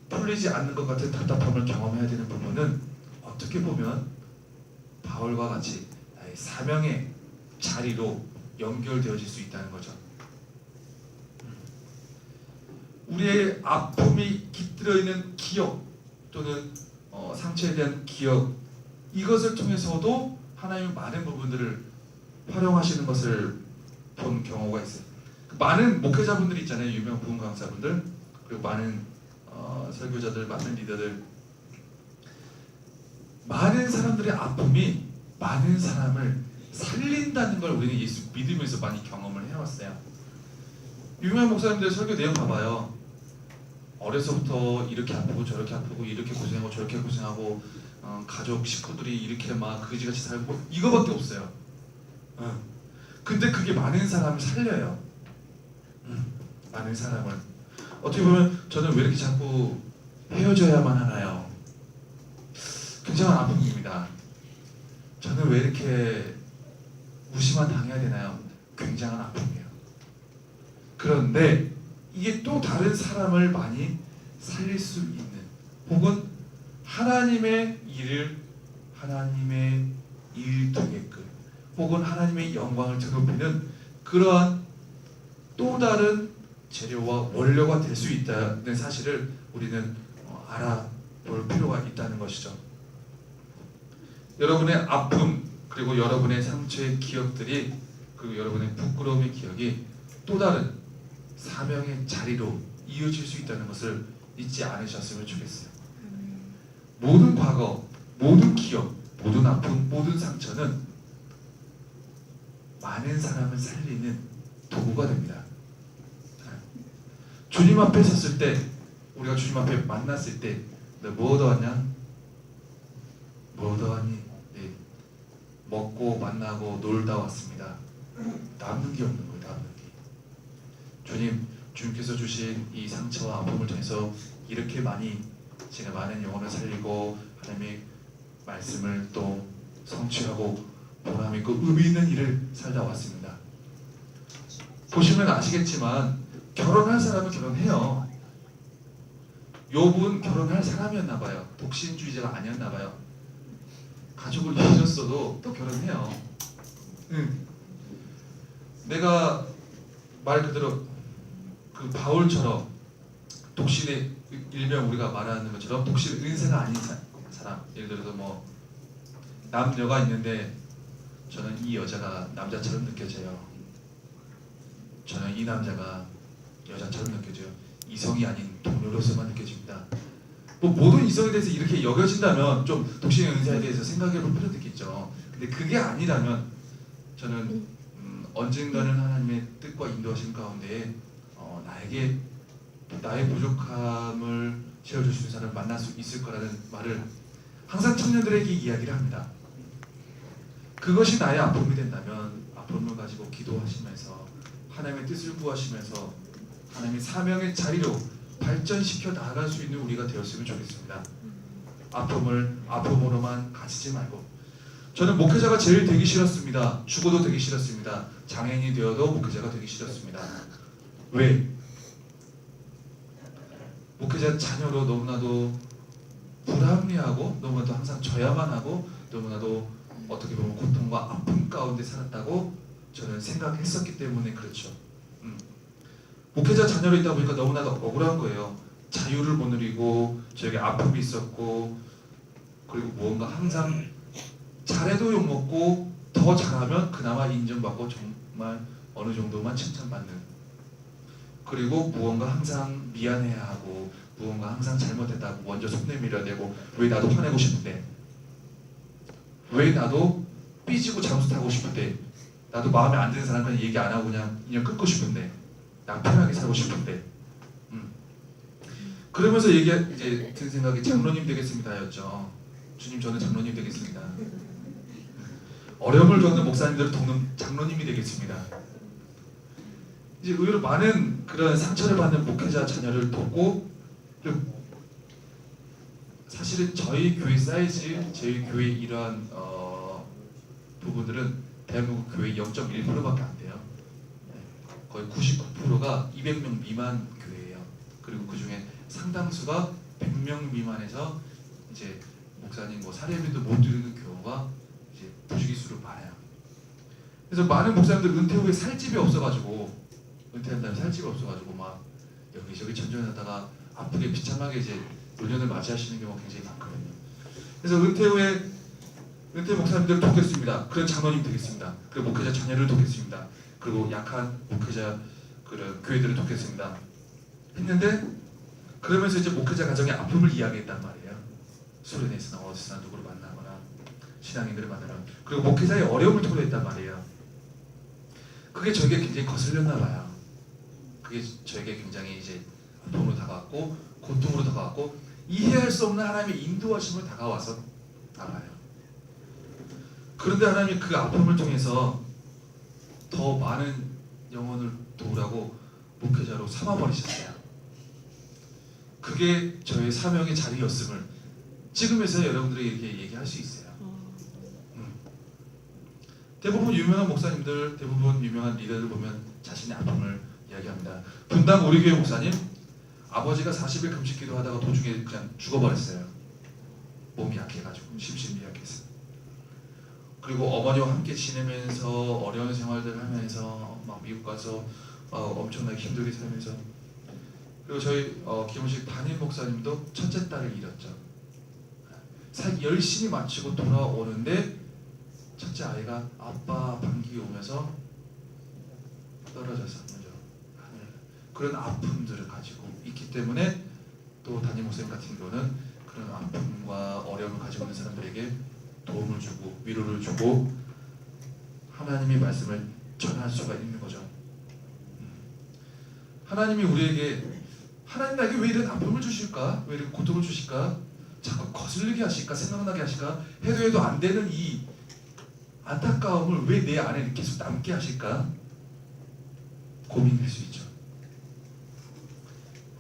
풀리지 않는 것 같은 답답함을 경험해야 되는 부분은 어떻게 보면 바울과 같이 나의 사명의 자리로 연결되어질 수 있다는 거죠. 우리의 아픔이 깃들어 있는 기억 또는 상처에 대한 기억, 이것을 통해서도 하나님은 많은 부분들을 활용하시는 것을 본 경우가 있어요. 많은 목회자분들이 있잖아요. 유명 부흥 강사분들, 그리고 많은 설교자들, 많은 리더들, 많은 사람들의 아픔이 많은 사람을 살린다는 걸 우리는 예수 믿으면서 많이 경험을 해왔어요. 유명한 목사님들 설교 내용 봐봐요. 어려서부터 이렇게 아프고 저렇게 아프고 이렇게 고생하고 저렇게 고생하고 가족 식구들이 이렇게 막 그지같이 살고 이거밖에 없어요. 근데 그게 많은 사람을 살려요. 많은 사람을. 어떻게 보면 저는 왜 이렇게 자꾸 헤어져야만 하나요? 굉장한 아픔입니다. 저는 왜 이렇게 무시만 당해야 되나요? 굉장한 아픔이에요. 그런데 이게 또 다른 사람을 많이 살릴 수 있는, 혹은 하나님의 일을 하나님의 일 되게끔, 혹은 하나님의 영광을 드높이는 그러한 또 다른 재료와 원료가 될 수 있다는 사실을 우리는 알아볼 필요가 있다는 것이죠. 여러분의 아픔, 그리고 여러분의 상처의 기억들이, 그리고 여러분의 부끄러움의 기억이 또 다른 사명의 자리로 이어질 수 있다는 것을 잊지 않으셨으면 좋겠어요. 모든 과거, 모든 기억, 모든 아픔, 모든 상처는 많은 사람을 살리는 도구가 됩니다. 주님 앞에 섰을 때, 우리가 주님 앞에 만났을 때, 너 뭐 얻어왔냐? 뭐 얻어왔니? 네. 먹고 만나고 놀다 왔습니다. 남는 게 없는 거예요. 남는 게. 주님께서 주신 이 상처와 아픔을 통해서 이렇게 많이 제가 많은 영혼을 살리고 하나님의 말씀을 또 성취하고 보람 있고 의미 있는 일을 살다 왔습니다. 보시면 아시겠지만 결혼할 사람은 결혼해요. 욥은 결혼할 사람이었나 봐요. 독신주의자가 아니었나 봐요. 가족을 잊었어도 또 결혼해요. 내가 말 그대로 그 바울처럼 독신의 일명 우리가 말하는 것처럼 독신 은사가 아닌 사람, 예를 들어서 뭐 남녀가 있는데 저는 이 여자가 남자처럼 느껴져요. 저는 이 남자가 여자처럼 느껴져요. 이성이 아닌 동료로서만 느껴집니다. 뭐 모든 이성에 대해서 이렇게 여겨진다면 좀 독신의 은사에 대해서 생각해볼 필요도 있겠죠. 근데 그게 아니라면 저는 언젠가는 하나님의 뜻과 인도하심 가운데 나에게 나의 부족함을 채워주시는 사람을 만날 수 있을 거라는 말을 항상 청년들에게 이야기를 합니다. 그것이 나의 아픔이 된다면 아픔을 가지고 기도하시면서 하나님의 뜻을 구하시면서 하나님의 사명의 자리로 발전시켜 나아갈 수 있는 우리가 되었으면 좋겠습니다. 아픔을 아픔으로만 가지지 말고. 저는 목회자가 제일 되기 싫었습니다. 죽어도 되기 싫었습니다. 장애인이 되어도 목회자가 되기 싫었습니다. 왜? 목회자 자녀로 너무나도 불합리하고 너무나도 항상 져야만 하고 너무나도 어떻게 보면 고통과 아픔 가운데 살았다고 저는 생각했었기 때문에 그렇죠. 목회자 자녀로 있다 보니까 너무나도 억울한 거예요. 자유를 못 누리고 저에게 아픔이 있었고, 그리고 무언가 항상 잘해도 욕먹고 더 잘하면 그나마 인정받고 정말 어느 정도만 칭찬받는 그리고 무언가 항상 미안해야 하고 무언가 항상 잘못했다고 먼저 손 내밀어야 되고 왜 나도 화내고 싶은데 왜 나도 삐지고 잠수타고 싶은데 나도 마음에 안 드는 사람 그냥 얘기 안 하고 그냥 인연 끊고 싶은데 나 편하게 살고 싶은데 그러면서 이제 든 생각이 장로님 되겠습니다였죠. 주님 저는 장로님 되겠습니다. 어려움을 겪는 목사님들을 돕는 장로님이 되겠습니다. 이제 의외로 많은 그런 상처를 받는 목회자 자녀를 돕고 사실은 저희 교회 사이즈, 저희 교회 이러한 부분들은 대한민국 교회 0.1%밖에 안 돼요. 거의 99%가 200명 미만 교회예요. 그리고 그 중에 상당수가 100명 미만에서 이제 목사님 뭐 사례비도 못 드리는 경우가 이제 부지기수로 많아요. 그래서 많은 목사님들 은퇴 후에 살 집이 없어가지고 은퇴한 다음에 살 집이 없어가지고 막 여기저기 전전하다가 아프게 비참하게 이제 노년을 맞이하시는 경우가 굉장히 많거든요. 그래서 은퇴 후에 은퇴 목사님들을 돕겠습니다. 그런 장로님 되겠습니다. 그리고 목회자 자녀를 돕겠습니다. 그리고 약한 목회자 그런 교회들을 돕겠습니다. 했는데 그러면서 이제 목회자 가정의 아픔을 이야기했단 말이에요. 수련회에서나 어디서나 누구를 만나거나 신앙인들을 만나거나 그리고 목회자의 어려움을 토로했단 말이에요. 그게 저에게 굉장히 거슬렸나 봐요. 그게 저에게 굉장히 이제 아픔으로 다가왔고 고통으로 다가왔고 이해할 수 없는 하나님의 인도하심으로 다가와서 알아요. 그런데 하나님이 그 아픔을 통해서 더 많은 영혼을 도우라고 목회자로 삼아버리셨어요. 그게 저의 사명의 자리였음을 지금에서 여러분들에게 이렇게 얘기할 수 있어요. 대부분 유명한 목사님들, 대부분 유명한 리더들 보면 자신의 아픔을 이야기합니다. 분당 우리 교회 목사님 아버지가 40일 금식기도 하다가 도중에 그냥 죽어버렸어요. 몸이 약해가지고 심신미약해서. 그리고 어머니와 함께 지내면서 어려운 생활들 하면서 막 미국 가서 엄청나게 힘들게 살면서 그리고 저희 기용식 담임 목사님도 첫째 딸을 잃었죠. 열심히 마치고 돌아오는데 첫째 아이가 아빠 방귀 오면서 떨어져서 그런 아픔들을 가지고 있기 때문에 또 담임 목사님 같은 경우는 그런 아픔과 어려움을 가지고 있는 사람들에게 도움을 주고 위로를 주고 하나님의 말씀을 전할 수가 있는 거죠. 하나님이 우리에게 하나님 나에게 왜 이런 아픔을 주실까? 왜 이런 고통을 주실까? 자꾸 거슬리게 하실까? 생각나게 하실까? 해도 안 되는 이 안타까움을 왜 내 안에 계속 남게 하실까? 고민될 수 있죠.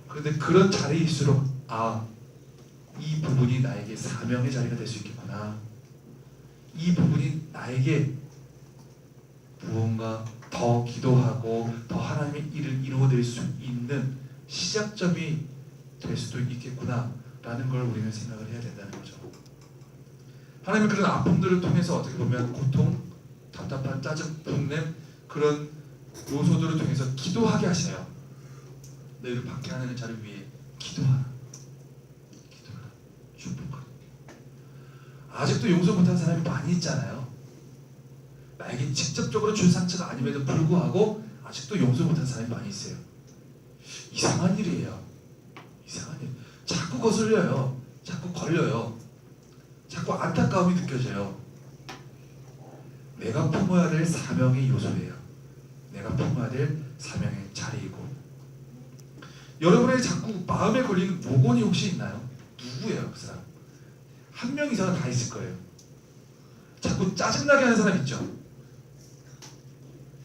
그런데 그런 자리일수록 이 부분이 나에게 사명의 자리가 될 수 있겠구나. 이 부분이 나에게 무언가 더 기도하고 더 하나님의 일을 이루어낼 수 있는 시작점이 될 수도 있겠구나 라는 걸 우리는 생각을 해야 된다는 거죠. 하나님은 그런 아픔들을 통해서 어떻게 보면 고통, 답답한 짜증, 분냄 그런 요소들을 통해서 기도하게 하셔요. 너희를 박해하는 자를 위해 기도하라. 축복하라. 아직도 용서 못한 사람이 많이 있잖아요. 나에게 직접적으로 준 상처가 아님에도 불구하고 아직도 용서 못한 사람이 많이 있어요. 이상한 일이에요. 이상한 일. 자꾸 거슬려요. 자꾸 걸려요. 자꾸 안타까움이 느껴져요. 내가 품어야 될 사명의 요소예요. 내가 품어야 될 사명의 자리이고 여러분의 자꾸 마음에 걸리는 모건이 혹시 있나요? 누구예요? 그 사람? 한 명 이상은 다 있을 거예요. 자꾸 짜증나게 하는 사람 있죠?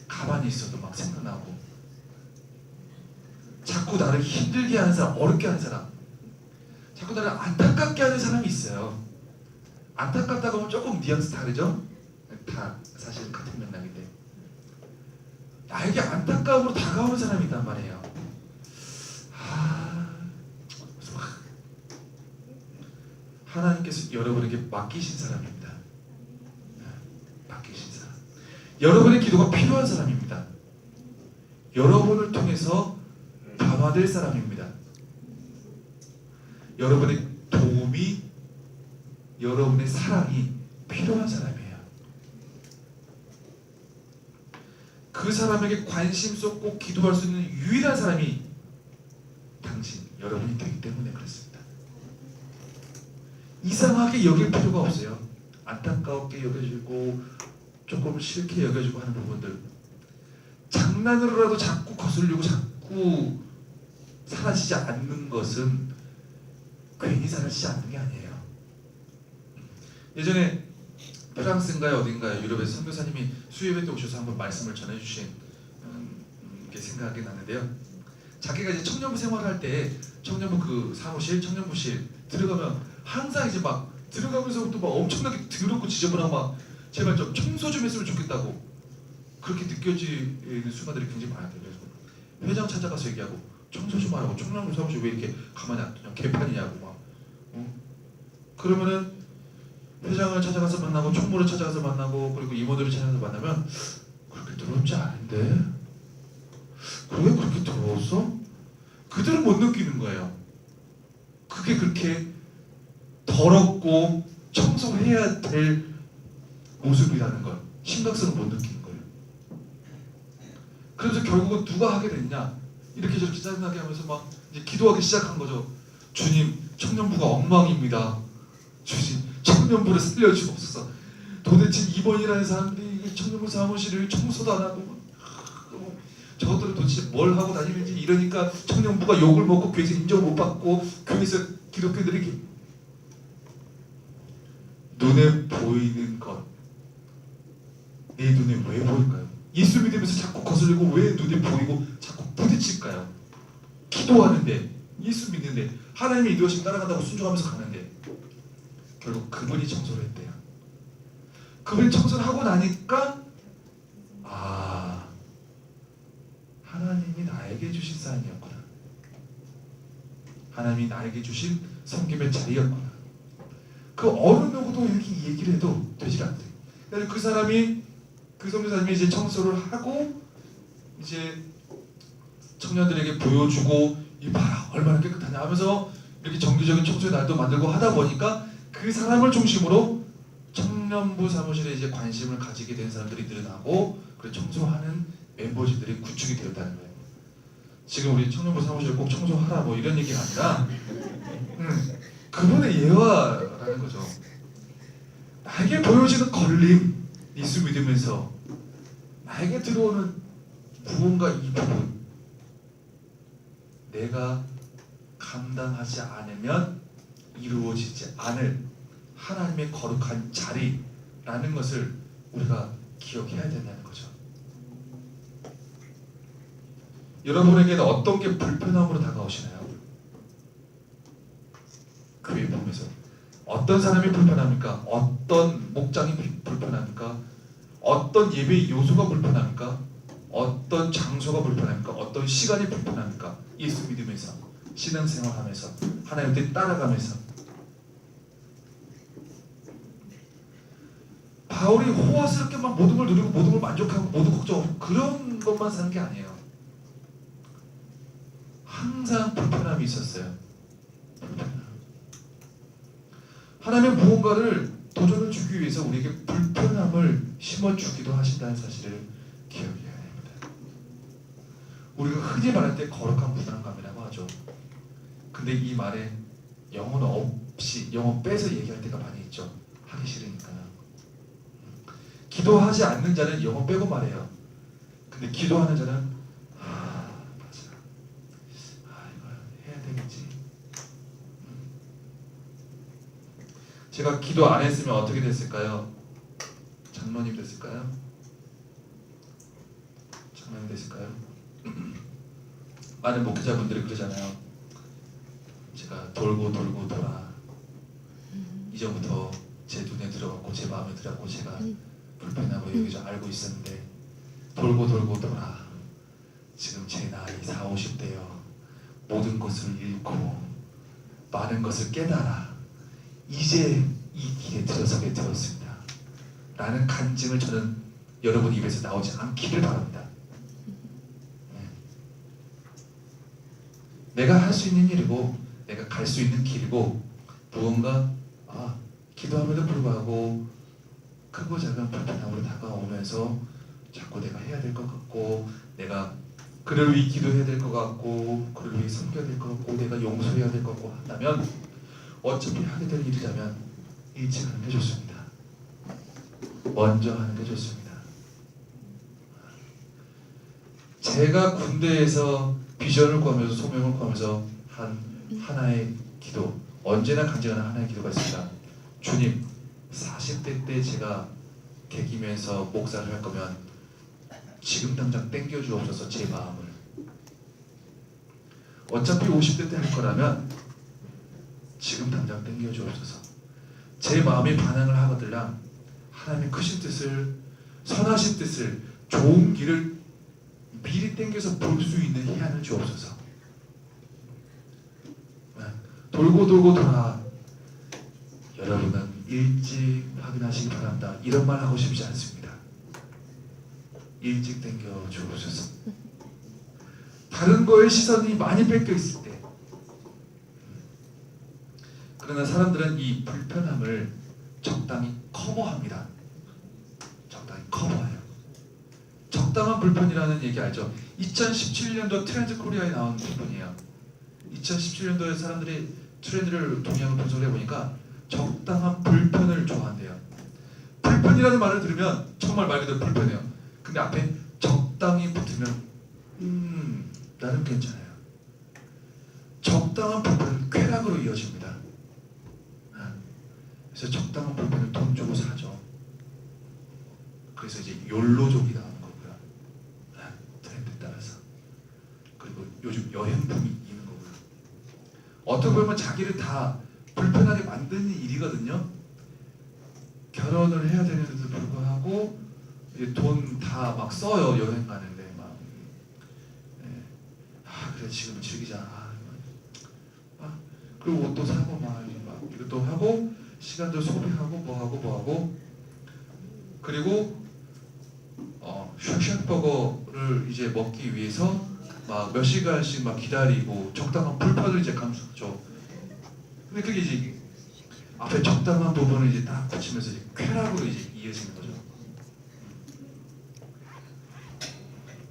가만히 있어도 막 생각나고 자꾸 나를 힘들게 하는 사람, 어렵게 하는 사람 자꾸 나를 안타깝게 하는 사람이 있어요. 안타깝다고 하면 조금 뉘앙스 다르죠? 다 사실 같은 맥락인데 나에게 안타까움으로 다가오는 사람이 있단 말이에요. 하나님께서 여러분에게 맡기신 사람입니다. 맡기신 사람. 여러분의 기도가 필요한 사람입니다. 여러분을 통해서 변화될 사람입니다. 여러분의 도움이 여러분의 사랑이 필요한 사람이에요. 그 사람에게 관심 쏟고 기도할 수 있는 유일한 사람이 당신, 여러분이 되기 때문에 그렇습니다. 이상하게 여길 필요가 없어요. 안타깝게 여겨지고 조금 싫게 여겨지고 하는 부분들, 장난으로라도 자꾸 거슬리고 자꾸 사라지지 않는 것은 괜히 사라지지 않는 게 아니에요. 예전에 프랑스인가에 어딘가에 유럽에서 선교사님이 수요예배 때 오셔서 한번 말씀을 전해주신 게 생각이 나는데요. 자기가 이제 청년부 생활할 때 청년부 그 사무실, 청년부실 들어가면 항상 이제 막 들어가면서부터 막 엄청나게 더럽고 지저분하고 막 제발 좀 청소 좀 했으면 좋겠다고 그렇게 느껴지는 순간들이 굉장히 많았대요. 그래서 회장 찾아가서 얘기하고 청소 좀 하라고, 청년부 사무실 왜 이렇게 가만히 안 두냐, 개판이냐고 막. 그러면은 회장을 찾아가서 만나고 총무를 찾아가서 만나고 그리고 임원들을 찾아가서 만나면 그렇게 더럽지 않은데 왜 그렇게 더러웠어? 그들은 못 느끼는 거예요. 그게 그렇게 더럽고 청소해야 될 모습이라는 걸, 심각성을 못 느끼는 거예요. 그래서 결국은 누가 하게 됐냐, 이렇게 저렇게 짜증나게 하면서 막 이제 기도하기 시작한 거죠. 주님, 청년부가 엉망입니다. 주님, 청년부를 살려주옵소서. 도대체 임원이라는 사람들이 청년부 사무실을 청소도 안 하고 저것들은 도대체 뭘 하고 다니는지, 이러니까 청년부가 욕을 먹고 교회에서 인정 못 받고 교회에서 기독교들이 눈에 보이는 것, 내 눈에 왜 보일까요? 예수 믿으면서 자꾸 거슬리고 왜 눈에 보이고 자꾸 부딪힐까요? 기도하는데, 예수 믿는데, 하나님의 인도하심 따라간다고 순종하면서 가는데 결국 그분이 청소를 했대요. 그분이 청소를 하고 나니까 하나님이 나에게 주신 사연이었구나, 하나님이 나에게 주신 섬김의 자리였구나. 그 어느 누구도 이렇게 얘기를 해도 되지 않대요. 그래서 그 사람이, 그 선교사님이 이제 청소를 하고 이제 청년들에게 보여주고, 이봐라 얼마나 깨끗하냐 하면서 이렇게 정기적인 청소의 날도 만들고 하다 보니까 그 사람을 중심으로 청년부 사무실에 이제 관심을 가지게 된 사람들이 늘어나고, 그래 청소하는 멤버들이 구축이 되었다는 거예요. 지금 우리 청년부 사무실을 꼭 청소하라 뭐 이런 얘기가 아니라 그분의 예화라는 거죠. 나에게 보여지는 걸림, 예수 믿으면서 나에게 들어오는 무언가 이 부분, 내가 감당하지 않으면 이루어지지 않을 하나님의 거룩한 자리라는 것을 우리가 기억해야 된다는 거죠. 여러분에게는 어떤 게 불편함으로 다가오시나요? 교회 보면서 어떤 사람이 불편합니까? 어떤 목장이 불편합니까? 어떤 예배의 요소가 불편합니까? 어떤 장소가 불편합니까? 어떤 시간이 불편합니까? 예수 믿으면서, 신앙생활하면서, 하나님 뜻 따라가면서. 바울이 호화스럽게 막 모든 걸 누리고 모든 걸 만족하고 모든 걱정하고 그런 것만 사는 게 아니에요. 항상 불편함이 있었어요. 하나님의 무언가를 도전을 주기 위해서 우리에게 불편함을 심어주기도 하신다는 사실을 기억해야 됩니다. 우리가 흔히 말할 때 거룩한 부담감이라고 하죠. 근데 이 말에 영혼 없이, 영혼 빼서 얘기할 때가 많이 있죠. 하기 싫으니까요. 기도하지 않는 자는 영혼 빼고 말해요. 근데 기도하는 자는 맞아, 이거 해야 되겠지. 제가 기도 안 했으면 어떻게 됐을까요? 장로님 됐을까요? 장로님 됐을까요? 많은 목회자분들이 그러잖아요. 제가 돌고 돌아 이전부터 제 눈에 들어갔고 제 마음에 들어갔고 제가 불편하고 여기저 알고 있었는데 돌고 돌아 지금 제 나이 40, 50대요. 모든 것을 잃고 많은 것을 깨달아 이제 이 길에 들어서게 되었습니다 라는 간증을 저는 여러분 입에서 나오지 않기를 바랍니다. 내가 할 수 있는 일이고 내가 갈 수 있는 길이고, 무언가 기도함에도 불구하고 크고 작은 불편함으로 다가오면서 자꾸 내가 해야 될 것 같고, 내가 그를 위해 기도해야 될 것 같고, 그를 위해 섬겨야 될 것 같고, 내가 용서해야 될 것 같고 한다면 어차피 하게 될 일이라면 일찍 하는 게 좋습니다. 먼저 하는 게 좋습니다. 제가 군대에서 비전을 구하면서 소명을 구하면서 한 하나의 기도, 언제나 간증하는 하나의 기도가 있습니다. 주님, 40대 때 제가 개기면서 목사를 할 거면 지금 당장 땡겨 주옵소서. 제 마음을. 어차피 50대 때 할 거라면 지금 당장 땡겨 주옵소서. 제 마음이 반항을 하거들랑 하나님의 크신 뜻을, 선하신 뜻을, 좋은 길을 미리 땡겨서 볼 수 있는 희한을 주옵소서. 돌고 돌고 돌아. 여러분은 일찍 확인하시기 바랍니다. 이런 말 하고 싶지 않습니다. 일찍 땡겨 주옵소서. 다른 거에 시선이 많이 뺏겨 있을 때, 그러나 사람들은 이 불편함을 적당히 커버합니다. 적당히 커버해요. 적당한 불편이라는 얘기 알죠? 2017년도 트렌드 코리아에 나온 부분이에요. 2017년도에 사람들이 트렌드를 동향을 분석해 보니까 적당한 불편을 좋아한대요. 불편이라는 말을 들으면 정말 말 그대로 불편해요. 근데 앞에 적당히 붙으면 나는 괜찮아요. 적당한 불편은 쾌락으로 이어집니다. 그래서 적당한 불편을 돈 주고 사죠. 그래서 이제 욜로족이 나오는 거고요. 트렌드에 따라서. 그리고 요즘 여행붐이 있는 거고요. 어떻게 보면 자기를 다 불편하게 만드는 일이거든요. 결혼을 해야 되는데도 불구하고 돈 다 막 써요. 여행 가는데 막. 그래 지금 즐기자. 그리고 옷도 사고 막 이것도 하고 시간도 소비하고 뭐하고 그리고 쉑쉑버거를 이제 먹기 위해서 막 몇 시간씩 막 기다리고 적당한 불편을 이제 감수하죠. 근데 그게 이제 앞에 적당한 부분을 이제 딱 붙이면서 이제 쾌락으로 이제 이어지는 거죠.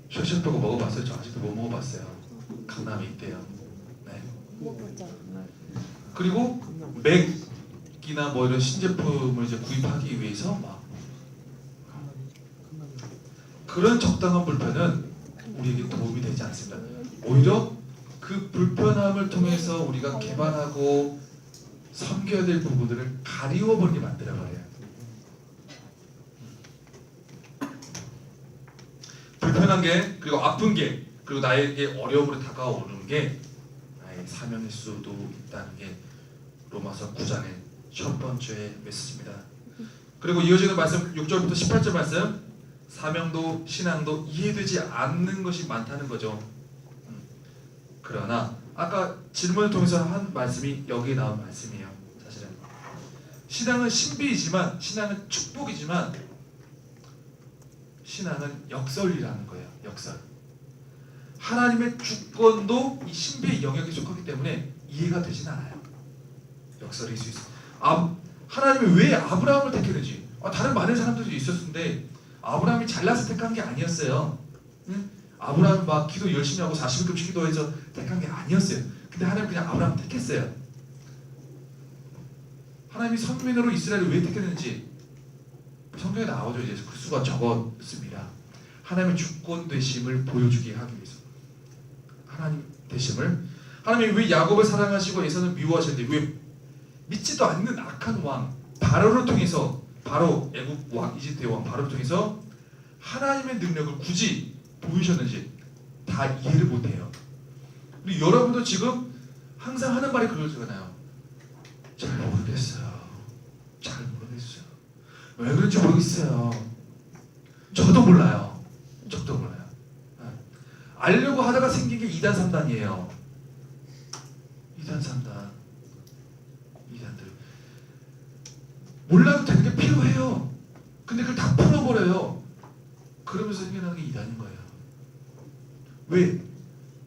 쉑쉑버거 먹어봤어요? 저 아직도 못 먹어봤어요. 강남에 있대요. 네. 그리고 맥이나 뭐 이런 신제품을 이제 구입하기 위해서 막 그런 적당한 불편은 우리에게 도움이 되지 않습니다. 오히려 그 불편함을 통해서 우리가 개발하고 섬겨야 될 부분들을 가리워버리게 만들어버려요. 불편한 게, 그리고 아픈 게, 그리고 나에게 어려움으로 다가오는 게 나의 사명일 수도 있다는 게 로마서 9장의 첫 번째 메시지입니다. 그리고 이어지는 말씀 6절부터 18절 말씀, 사명도 신앙도 이해되지 않는 것이 많다는 거죠. 그러나 아까 질문을 통해서 한 말씀이 여기에 나온 말씀이에요. 사실은 신앙은 신비이지만, 신앙은 축복이지만 신앙은 역설이라는 거예요. 역설. 하나님의 주권도 이 신비의 영역에 속하기 때문에 이해가 되진 않아요. 역설일 수 있어요. 하나님이 왜 아브라함을 택했는지, 다른 많은 사람들도 있었는데 아브라함이 잘나서 택한 게 아니었어요. 응? 아브라함이 막 기도 열심히 하고 40일금씩 기도해서 택한 게 아니었어요. 근데 하나님은 그냥 아브라함을 택했어요. 하나님이 선민으로 이스라엘을 왜 택했는지 성경에 나오죠. 이제 그 수가 적었습니다. 하나님의 주권 되심을 보여주게 하기 위해서. 하나님 되심을, 하나님이 왜 야곱을 사랑하시고 에서는 미워하시는데 왜 믿지도 않는 악한 왕 바로를 통해서, 바로 애국 왕, 이집트의 왕 바로를 통해서 하나님의 능력을 굳이 보이셨는지 다 이해를 못해요. 그리고 여러분도 지금 항상 하는 말이 그러잖아요. 잘 모르겠어요. 잘 모르겠어요. 왜 그런지 모르겠어요. 저도 몰라요. 저도 몰라요. 알려고 하다가 생긴 게 2단 3단이에요. 2단 3단. 2단들. 몰라도 되는 게 필요해요. 근데 그걸 다 풀어버려요. 그러면서 생겨나는 게 2단인 거예요. 왜?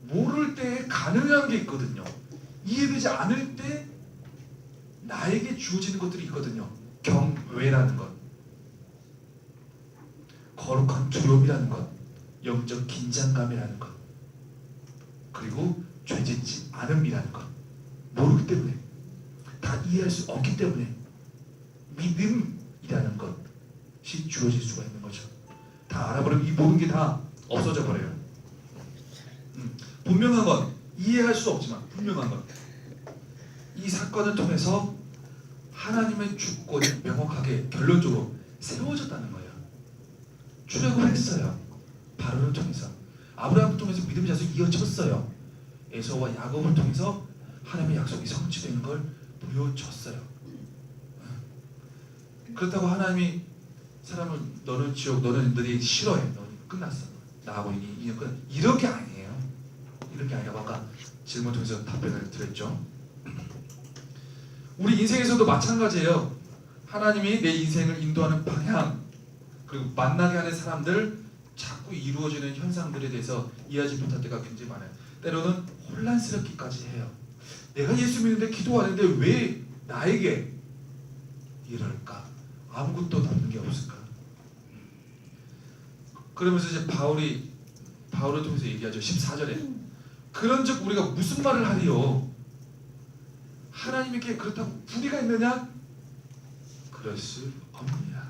모를 때 가능한 게 있거든요. 이해되지 않을 때 나에게 주어지는 것들이 있거든요. 경외라는 것. 거룩한 두려움이라는 것, 영적 긴장감이라는 것, 그리고 죄짓지 않음이라는 것 모르기 때문에, 다 이해할 수 없기 때문에 믿음이라는 것이 주어질 수가 있는 거죠. 다 알아버리면 이 모든 게 다 없어져 버려요. 분명한 건 이해할 수 없지만 분명한 건 이 사건을 통해서 하나님의 주권이 명확하게 결론적으로 세워졌다는 거예요. 출애굽을 했어요. 바로를 통해서, 아브라함을 통해서 믿음의 자손이 이어졌어요. 에서와 야곱을 통해서 하나님의 약속이 성취되는 걸 보여줬어요. 그렇다고 하나님이 사람을 너는 지옥, 너는 너희 싫어해, 너는 끝났어, 나하고 이년 끝, 이렇게 아니에요. 이렇게 아니라 아까 질문 통해서 답변을 드렸죠. 우리 인생에서도 마찬가지예요. 하나님이 내 인생을 인도하는 방향, 그리고 만나게 하는 사람들, 자꾸 이루어지는 현상들에 대해서 이해하지 못할 때가 굉장히 많아요. 때로는 혼란스럽기까지 해요. 내가 예수 믿는데 기도하는데 왜 나에게 이럴까? 아무것도 남는 게 없을까? 그러면서 이제 바울을 통해서 얘기하죠. 14절에 그런즉 우리가 무슨 말을 하리요? 하나님께 그렇다고 불의가 있느냐? 그럴 수 없느니라.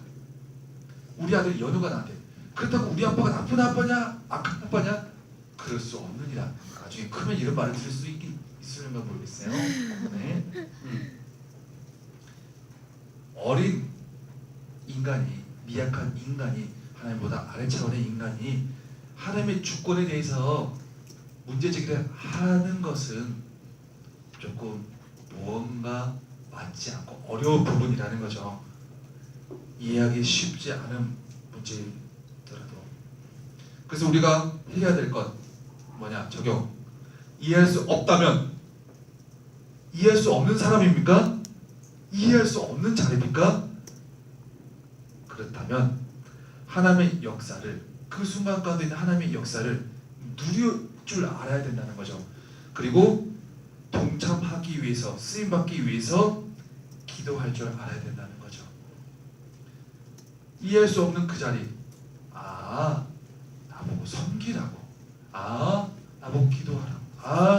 우리 아들 연우가 나한테 그렇다고 우리 아빠가 나쁜 아빠냐? 악한 아빠냐? 그럴 수 없느니라. 나중에 크면 이런 말을 들을 수 있을까 모르겠어요. 네. 어린 인간이, 미약한 인간이, 하나님보다 아래 차원의 인간이 하나님의 주권에 대해서 문제제기를 하는 것은 조금 무언가 맞지 않고 어려운 부분이라는 거죠. 이해하기 쉽지 않은 문제더라도. 그래서 우리가 해야 될 것 뭐냐? 적용. 이해할 수 없다면 이해할 수 없는 사람입니까? 이해할 수 없는 자입니까? 그렇다면 하나님의 역사를, 그 순간 가운데 있는 하나님의 역사를 누릴 줄 알아야 된다는 거죠. 그리고 동참하기 위해서, 쓰임받기 위해서 기도할 줄 알아야 된다는 거죠. 이해할 수 없는 그 자리, 나보고 섬기라고, 나보고 기도하라고,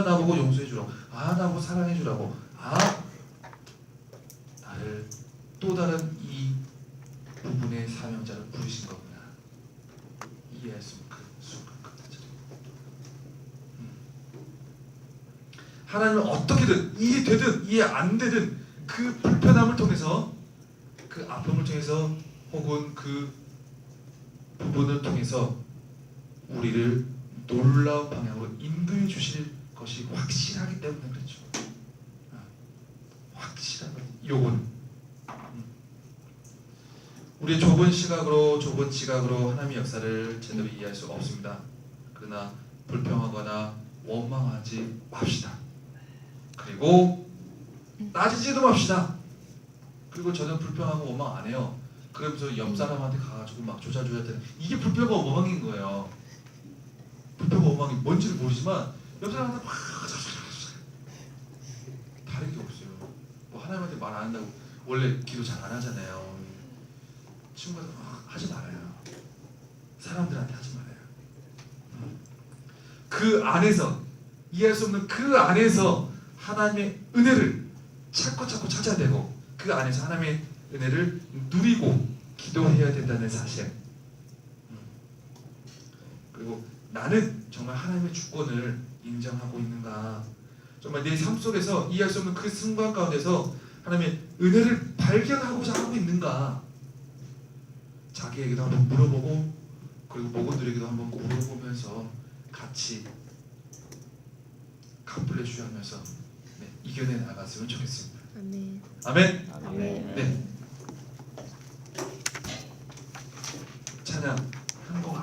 나보고 용서해주라고, 나보고 사랑해주라고, 나를 또 다른 이 부분의 사명자를 부르신 거구나. 이해할 수 없는 그 순간 그 자리. 하나님은 어떻게든 이해되든 이해 안 되든 그 불편함을 통해서, 그 아픔을 통해서, 혹은 그 부분을 통해서 우리를 놀라운 방향으로 인도해 주실 것이 확실하기 때문에 그렇죠. 확실한 것. 요건 우리의 좁은 시각으로, 좁은 지각으로 하나님의 역사를 제대로 이해할 수 없습니다. 그러나 불평하거나 원망하지 맙시다. 그리고 따지지도 맙시다. 그리고 저는 불평하고 원망 안 해요. 그러면서 옆 사람한테 가가지고 막 조잘조잘대는, 이게 불평과 원망인 거예요. 불평과 원망이 뭔지를 모르지만 옆 사람한테 막 다른 게 없어요. 뭐 하나님한테 말 안 한다고 원래 기도 잘 안 하잖아요. 친구들 하지 말아요. 사람들한테 하지 말아요. 그 안에서, 이해할 수 없는 그 안에서 하나님의 은혜를 찾고 찾아야 되고, 그 안에서 하나님의 은혜를 누리고 기도해야 된다는 사실. 그리고 나는 정말 하나님의 주권을 인정하고 있는가, 정말 내 삶 속에서 이해할 수 없는 그 순간 가운데서 하나님의 은혜를 발견하고자 하고 있는가, 자기에게도 한번 물어보고, 그리고 목원들에게도 한번 물어보면서 같이 컴플레슈 하면서 이겨내 나갔으면 좋겠습니다. 아멘. 아멘. 아멘. 네. 찬양 한 곡.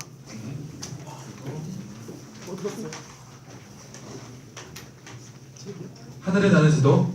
하늘의 나는새도